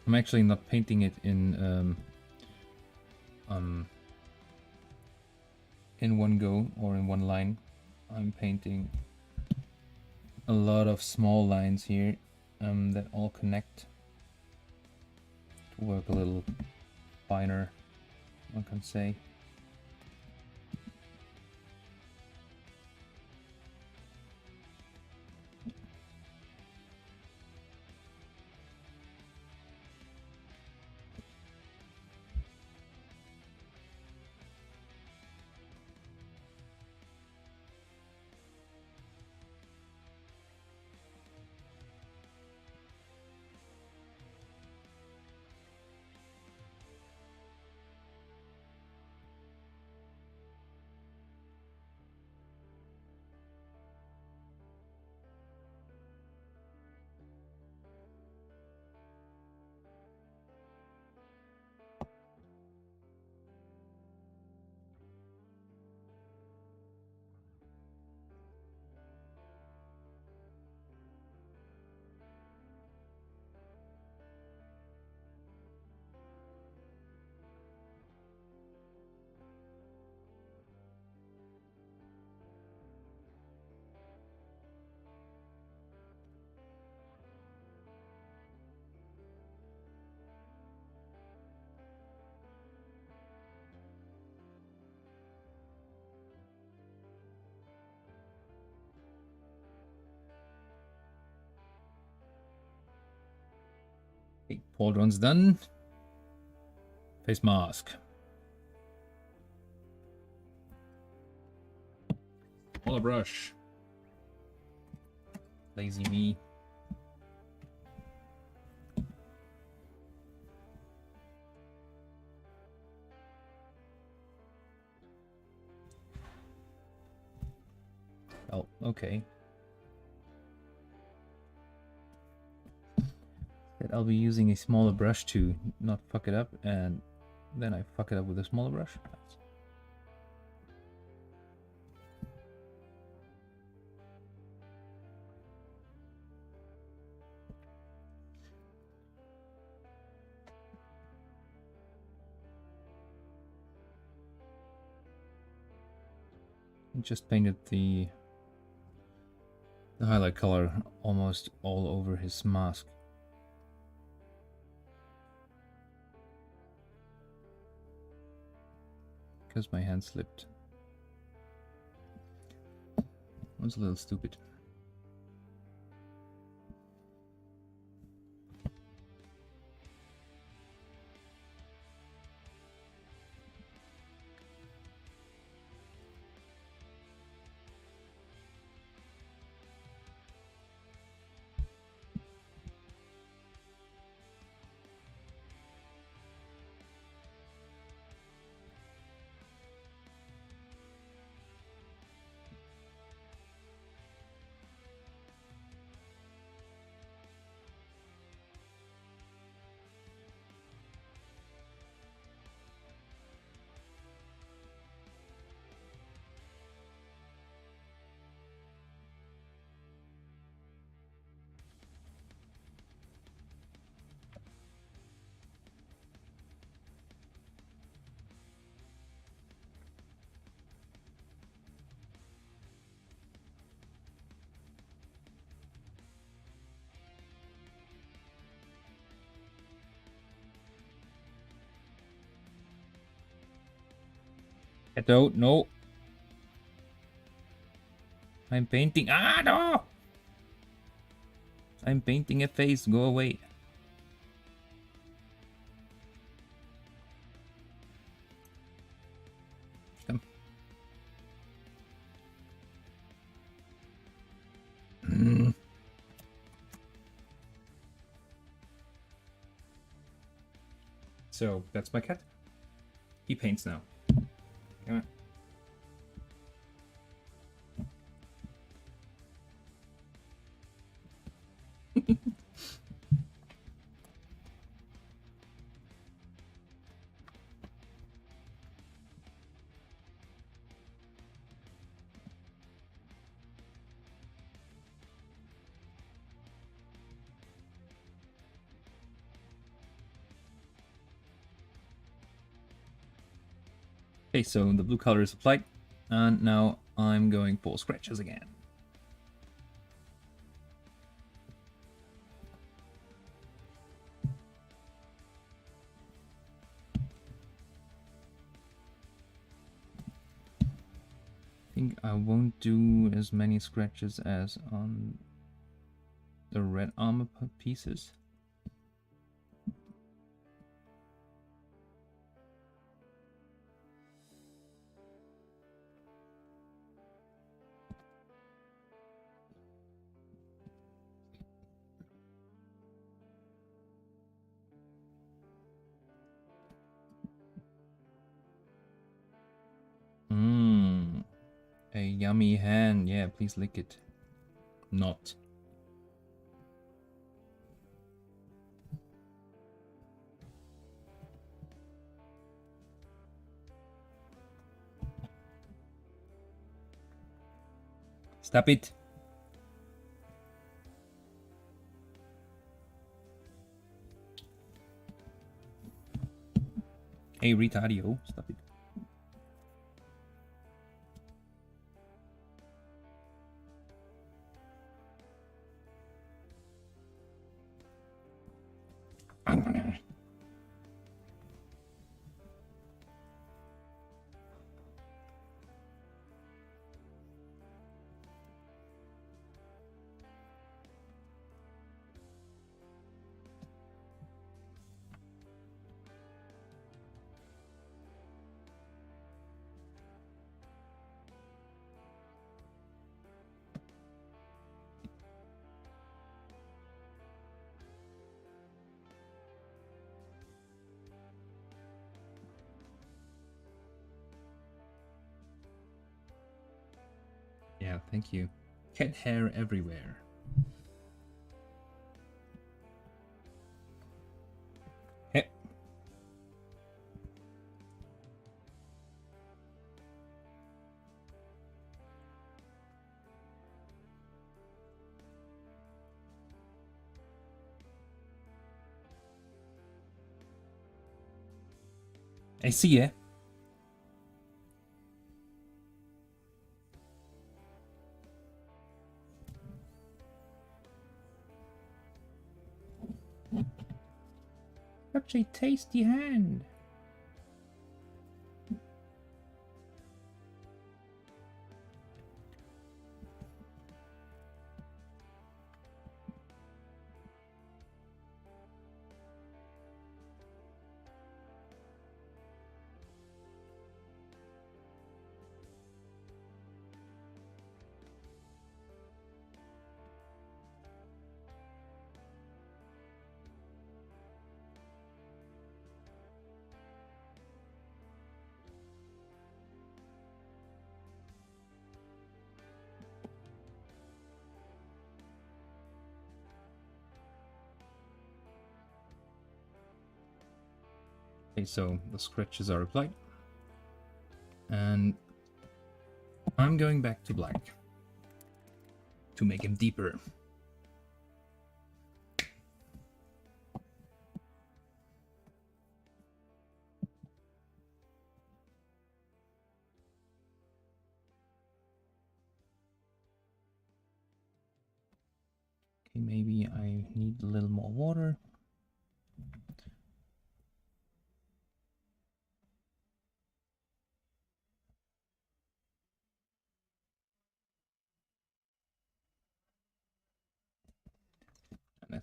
S1: I'm actually not painting it in one go or in one line. I'm painting a lot of small lines here that all connect to work a little finer, one can say. Okay, pauldron's done. Face mask. All a brush. Lazy me. Oh, okay. That I'll be using a smaller brush to not fuck it up, and then I fuck it up with a smaller brush. Just painted the highlight color almost all over his mask. Because my hand slipped. That was a little stupid. Get out, no. I'm painting. Ah, no! I'm painting a face. Go away. Come. So that's my cat. He paints now. Come on. Okay, so the blue color is applied, and now I'm going for scratches again. I think I won't do as many scratches as on the red armor pieces. A yummy hand. Yeah, please lick it. Not. Stop it. Hey, retardio. Stop it. Yeah, thank you. Cat hair everywhere. Hey. I see ya. Such a tasty hand. Okay, so the scratches are applied. And I'm going back to black to make him deeper. Okay, maybe I need a little more water.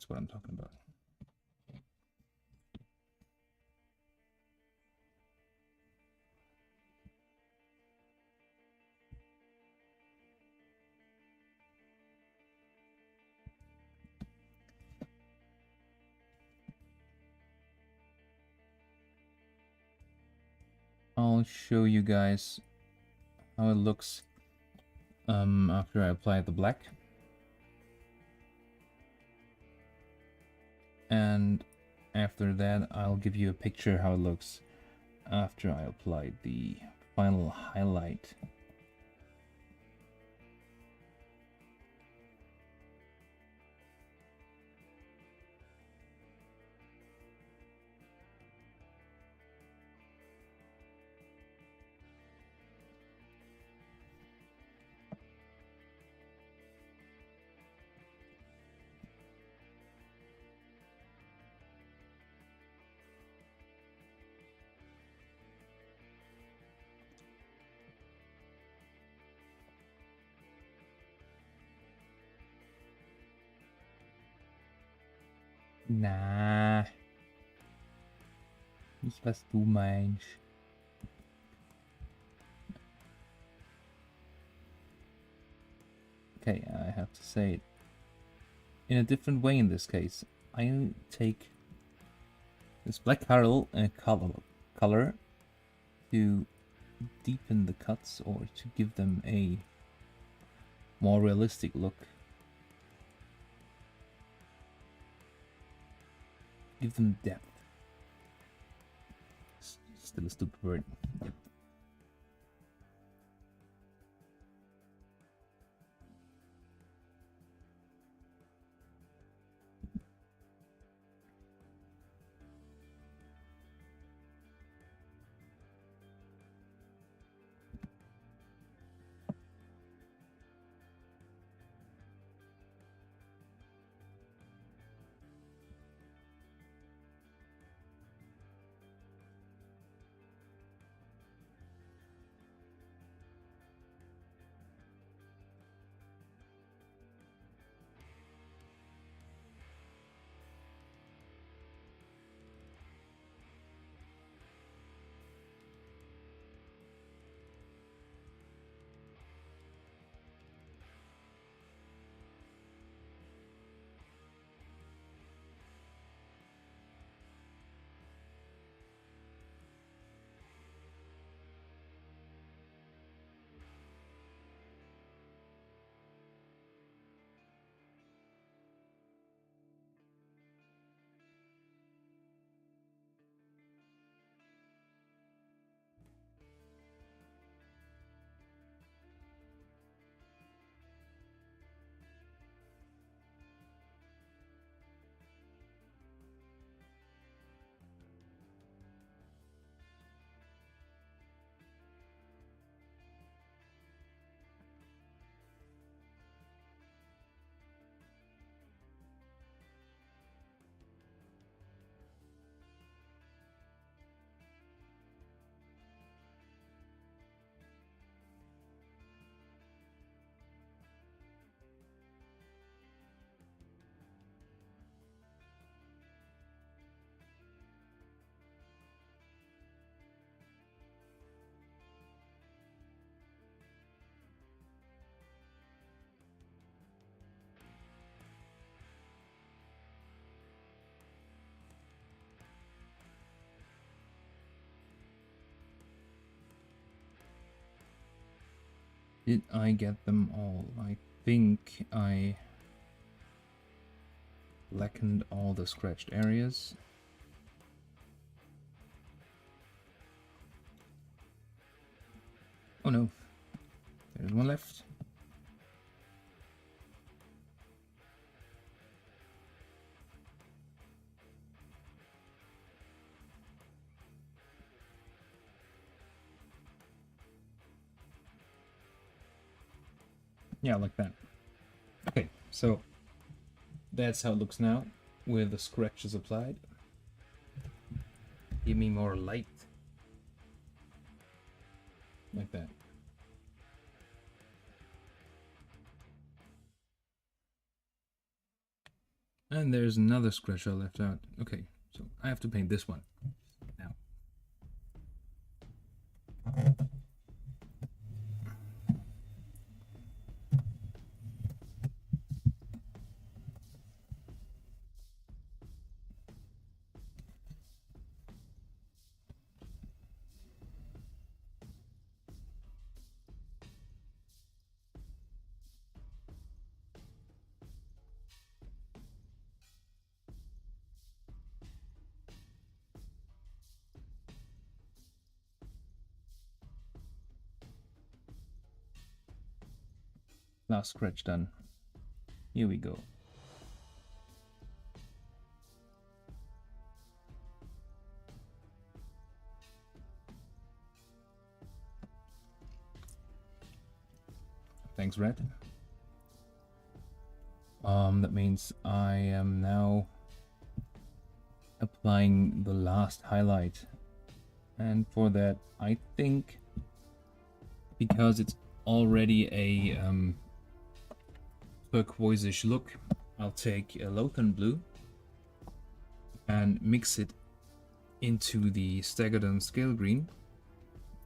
S1: That's what I'm talking about. I'll show you guys how it looks after I apply the black. And after that, I'll give you a picture how it looks after I apply the final highlight. Na, nicht was du meinst. Okay, I have to say it in a different way in this case. I take this black color to deepen the cuts or to give them a more realistic look. Give them depth. Still a stupid word. Yep. Did I get them all? I think I blackened all the scratched areas. Oh no, there's one left. Yeah, like that. Okay, so that's how it looks now with the scratches applied. Give me more light. Like that. And there's another scratch I left out. Okay, so I have to paint this one now. Last scratch done. Here we go. Thanks, Red. That means I am now applying the last highlight. And for that, I think, because it's already a turquoise-ish look, I'll take a Lothar blue and mix it into the staggered on scale green.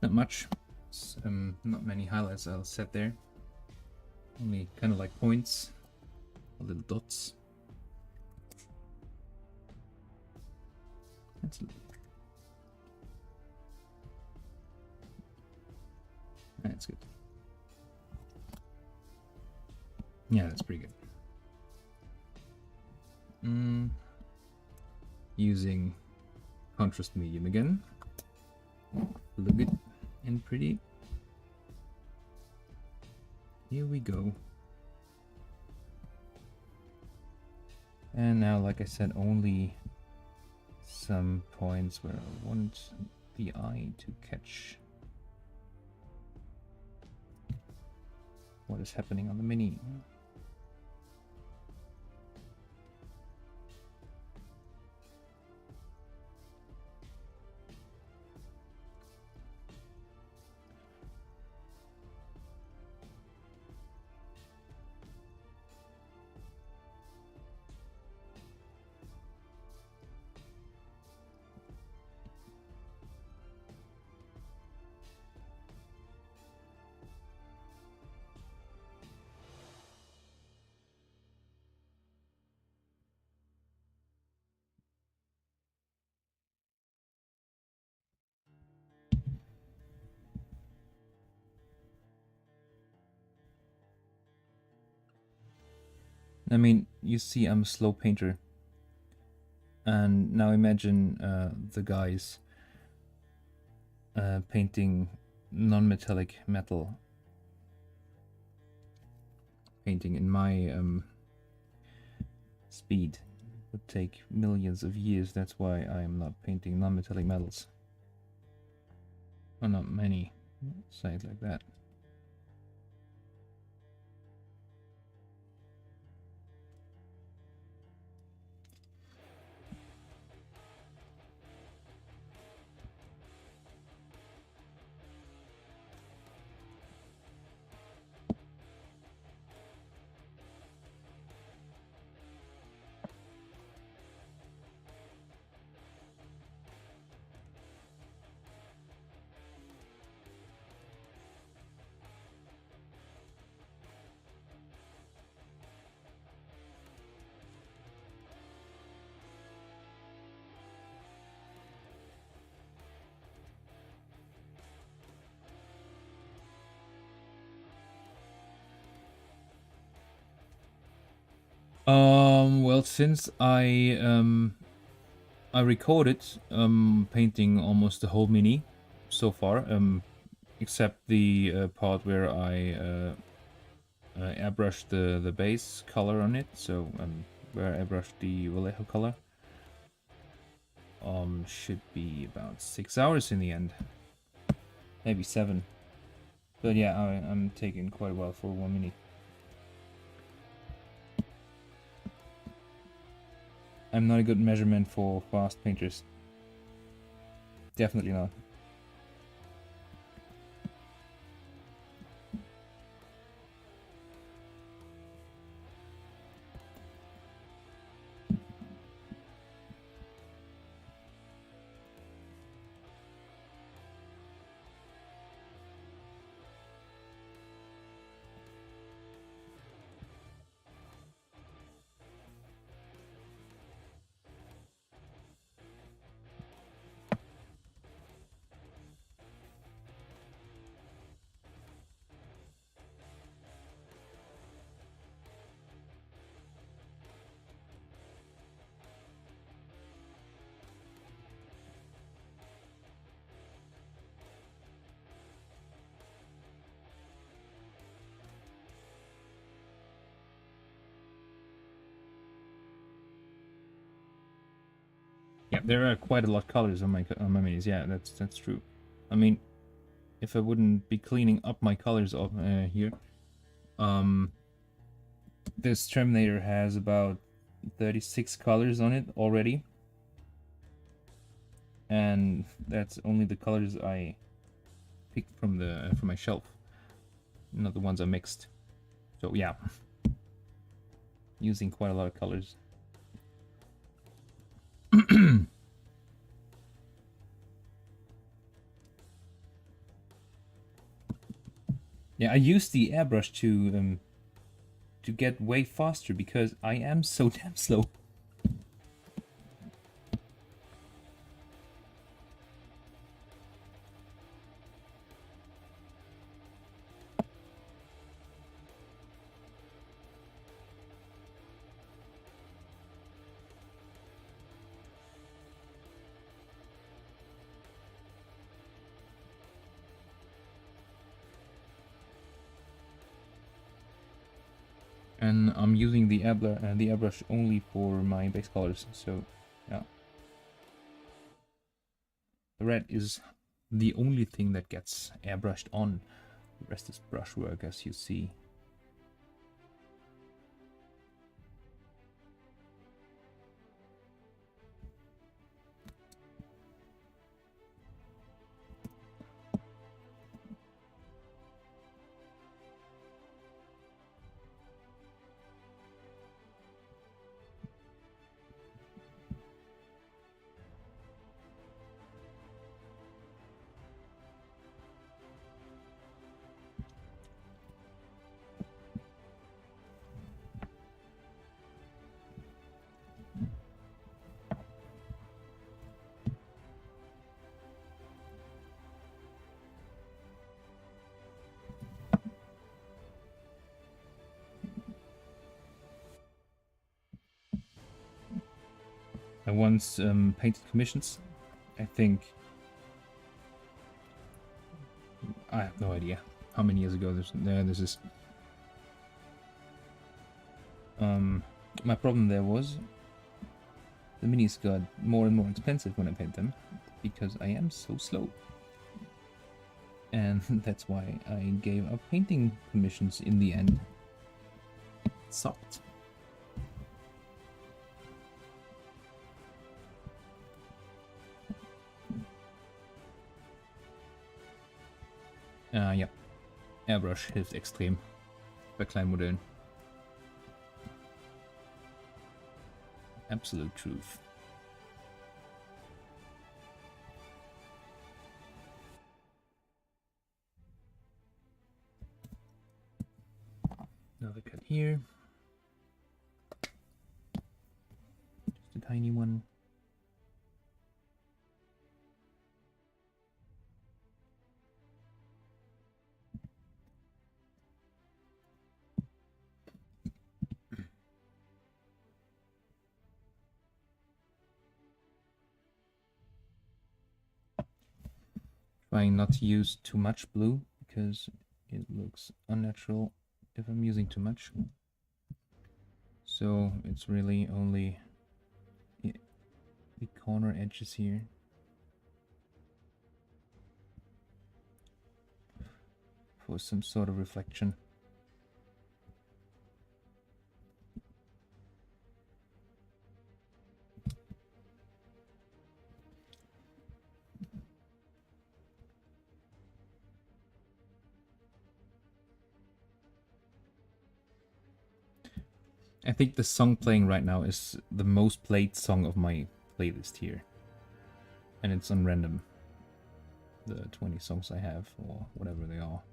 S1: Not much, not many highlights I'll set there. Only kind of like points, little dots. That's good. Yeah, that's pretty good. Using contrast medium again. Look good and pretty. Here we go. And now, like I said, only some points where I want the eye to catch what is happening on the mini. I mean, you see I'm a slow painter. And now imagine the guys painting non-metallic metal. Painting in my speed would take millions of years. That's why I am not painting non-metallic metals. Or not many, say it like that. Well, since I recorded painting almost the whole mini so far, except the part where I airbrushed the base color on it, so where I airbrushed the Vallejo color. Should be about 6 hours in the end, maybe 7. But yeah, I'm taking quite a while for one mini. I'm not a good measurement for fast painters. Definitely not. Yeah, there are quite a lot of colors on my minis. Yeah, that's true. I mean, if I wouldn't be cleaning up my colors of here, this Terminator has about 36 colors on it already, and that's only the colors I picked from my shelf, not the ones I mixed. So yeah, using quite a lot of colors. Yeah, I use the airbrush to get way faster because I am so damn slow. And I'm using the airbrush only for my base colors, so yeah. The red is the only thing that gets airbrushed on. The rest is brushwork, as you see. I once painted commissions. I think I have no idea how many years ago this is. My problem there was the minis got more and more expensive when I paint them because I am so slow. And that's why I gave up painting commissions in the end. It sucked. Ja. Airbrush hilft extrem bei kleinen Modellen. Absolute truth. Another cut here. Just a tiny one. Trying not to use too much blue because it looks unnatural if I'm using too much. So it's really only the corner edges here. For some sort of reflection. I think the song playing right now is the most played song of my playlist here. And it's on random. The 20 songs I have, or whatever they are.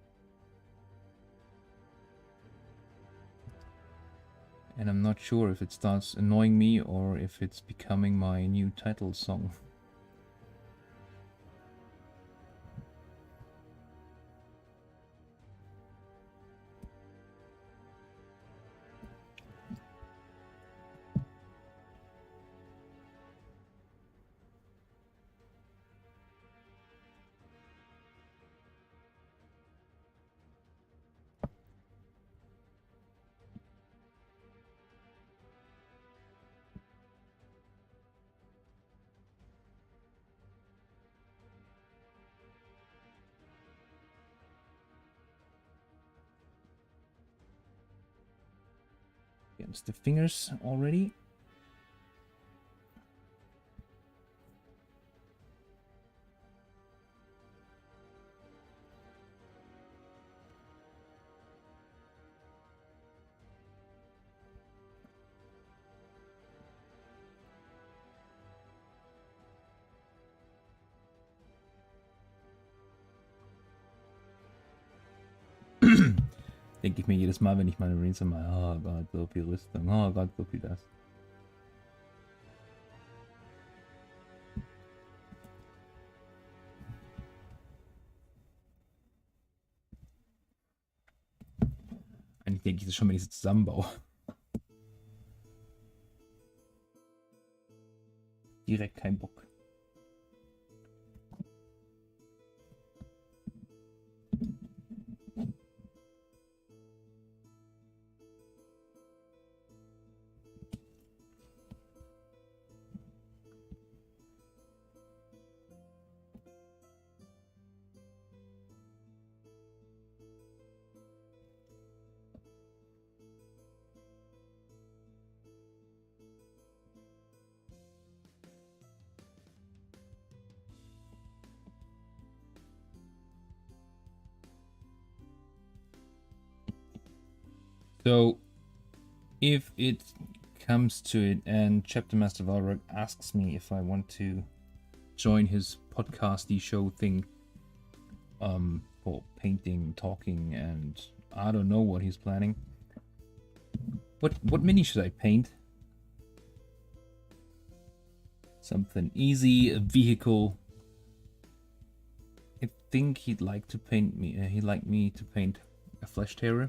S1: And I'm not sure if it starts annoying me or if it's becoming my new title song. There's the fingers already. Denke ich mir jedes Mal, wenn ich meine Marines mal, oh Gott, so viel Rüstung, oh Gott, so viel das. Eigentlich denke ich das schon, wenn ich sie zusammenbaue. Direkt kein Bock. So, if it comes to it and Chapter Master Valrog asks me if I want to join his podcasty show thing, for painting, talking, and I don't know what he's planning. What mini should I paint? Something easy, a vehicle. I think he'd like to paint me. He'd like me to paint a flesh terror.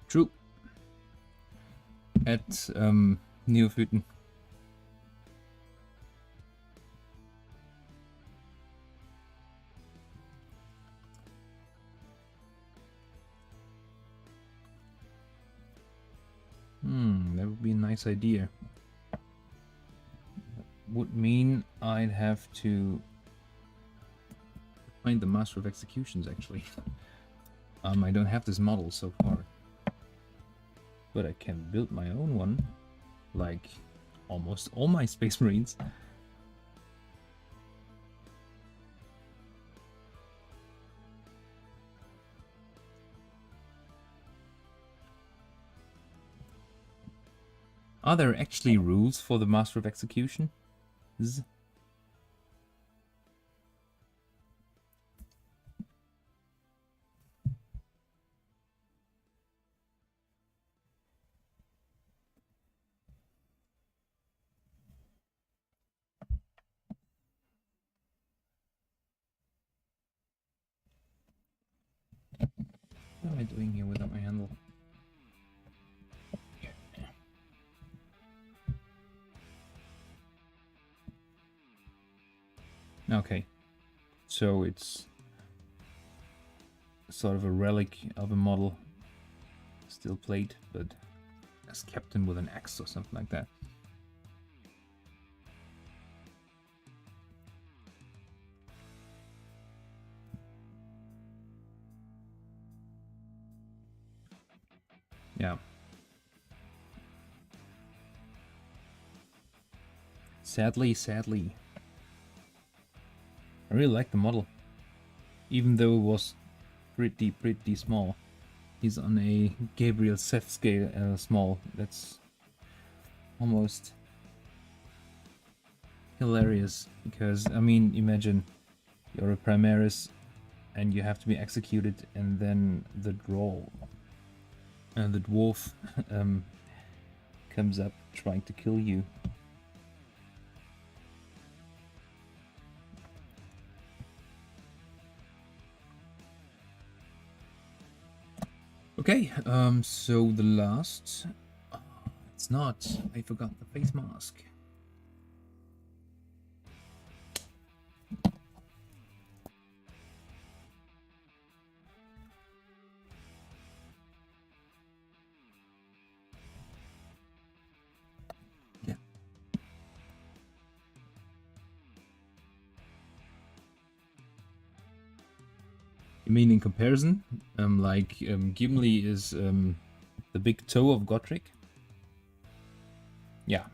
S1: True. At Neophyten. That would be a nice idea. That would mean I'd have to find the Master of Executions, actually. I don't have this model so far. But I can build my own one, like almost all my Space Marines. Are there actually rules for the Master of Execution? What am I doing here without my handle? Okay, so it's sort of a relic of a model, still played, but as captain with an axe or something like that. Yeah. Sadly. I really like the model. Even though it was pretty small. He's on a Gabriel Seth scale, small. That's almost hilarious because, I mean, imagine you're a Primaris and you have to be executed, and then the droll and the dwarf comes up trying to kill you. Okay, so the last... it's not. I forgot the face mask. Yeah. You mean in comparison? Gimli is the big toe of Gotrek? Yeah.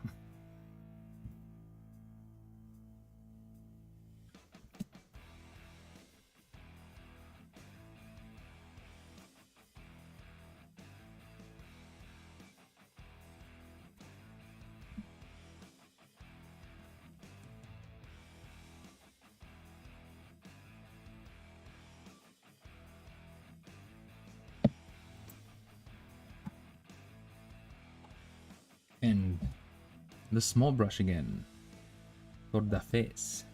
S1: And the small brush again for the face.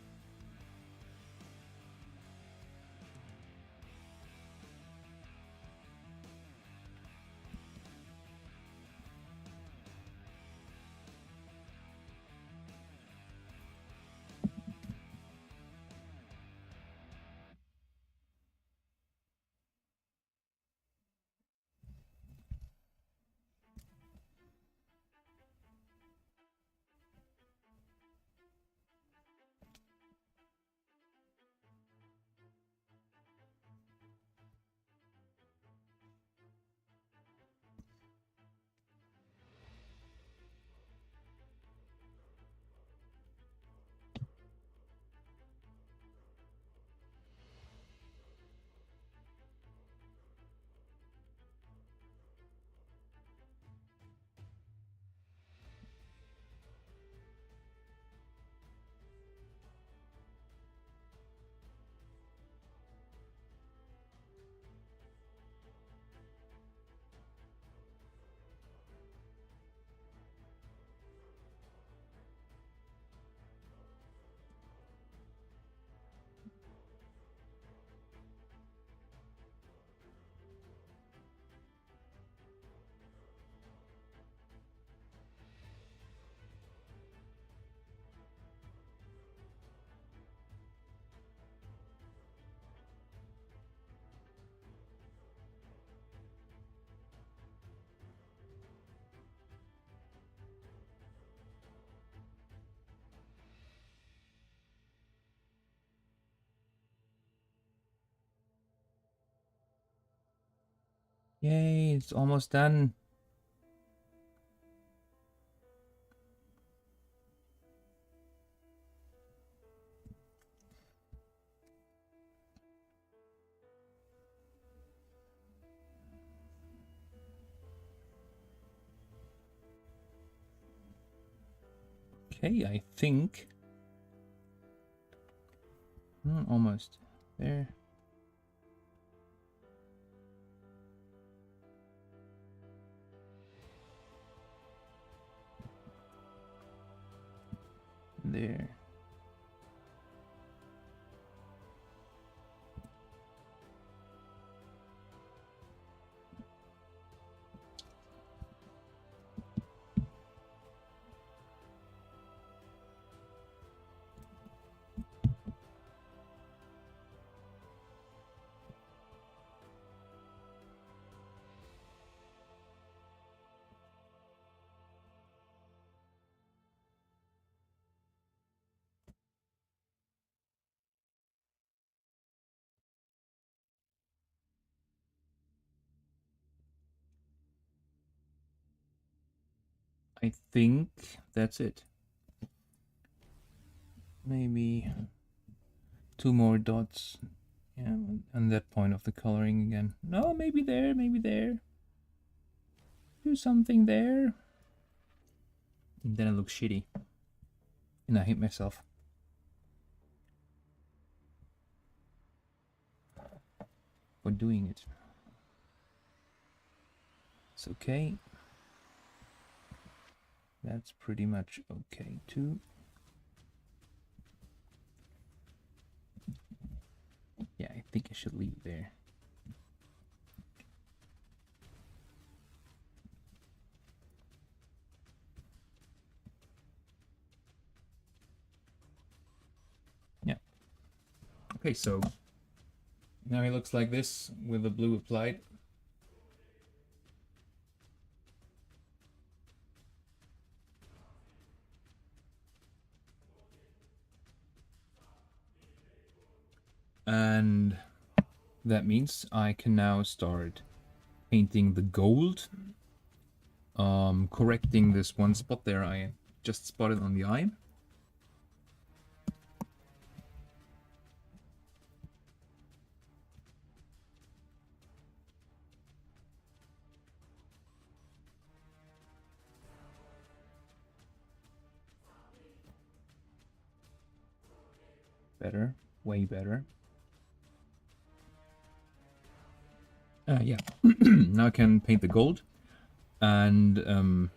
S1: Yay, it's almost done. Okay, I think... almost there. There. I think that's it. Maybe 2 more dots. Yeah, on that point of the coloring again. No, maybe there, maybe there. Do something there. And then it looks shitty. And I hate myself. For doing it. It's okay. That's pretty much okay too. Yeah, I think I should leave it there. Yeah. Okay, so now he looks like this with the blue applied. And that means I can now start painting the gold. Correcting this one spot there I just spotted on the eye. Better, way better. Yeah, now I can paint the gold, and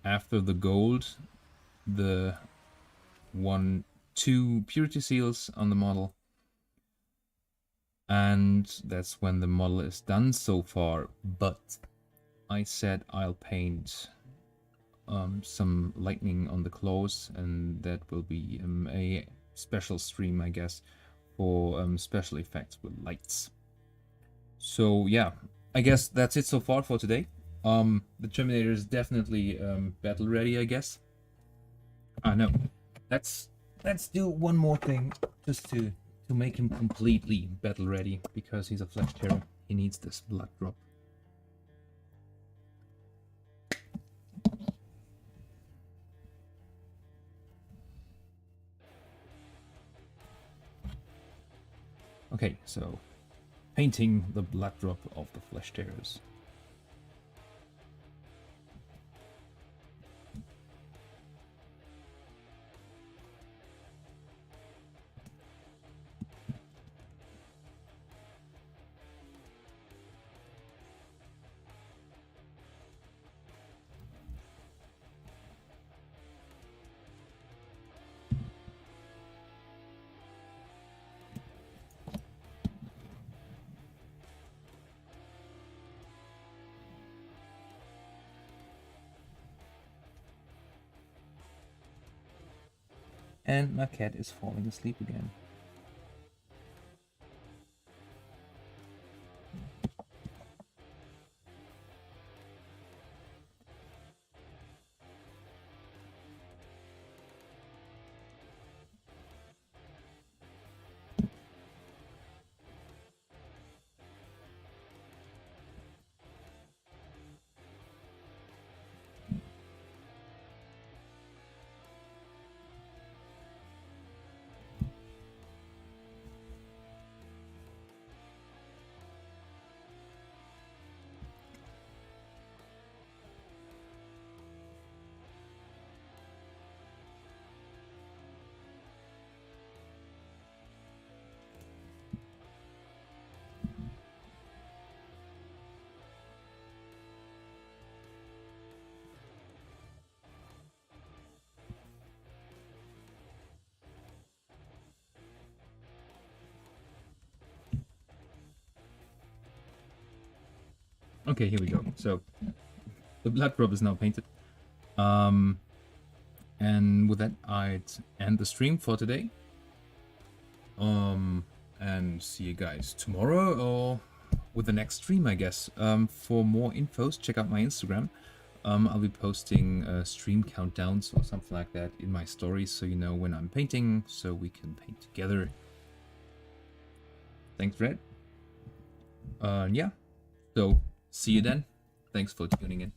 S1: after the gold, the 2 purity seals on the model, and that's when the model is done so far. But I said I'll paint some lightning on the claws, and that will be a special stream, I guess, for special effects with lights. So yeah, I guess that's it so far for today. The Terminator is definitely battle ready, I guess. No, let's do one more thing just to make him completely battle ready, because he's a flesh terror. He needs this blood drop. Okay, so painting the blood drop of the flesh terrors. And my cat is falling asleep again. Okay, here we go. So the blood drop is now painted. And with that, I'd end the stream for today. And see you guys tomorrow or with the next stream, I guess. For more infos, check out my Instagram. I'll be posting stream countdowns or something like that in my stories, so you know when I'm painting, so we can paint together. Thanks, Red. Yeah. So see you then. Thanks for tuning in.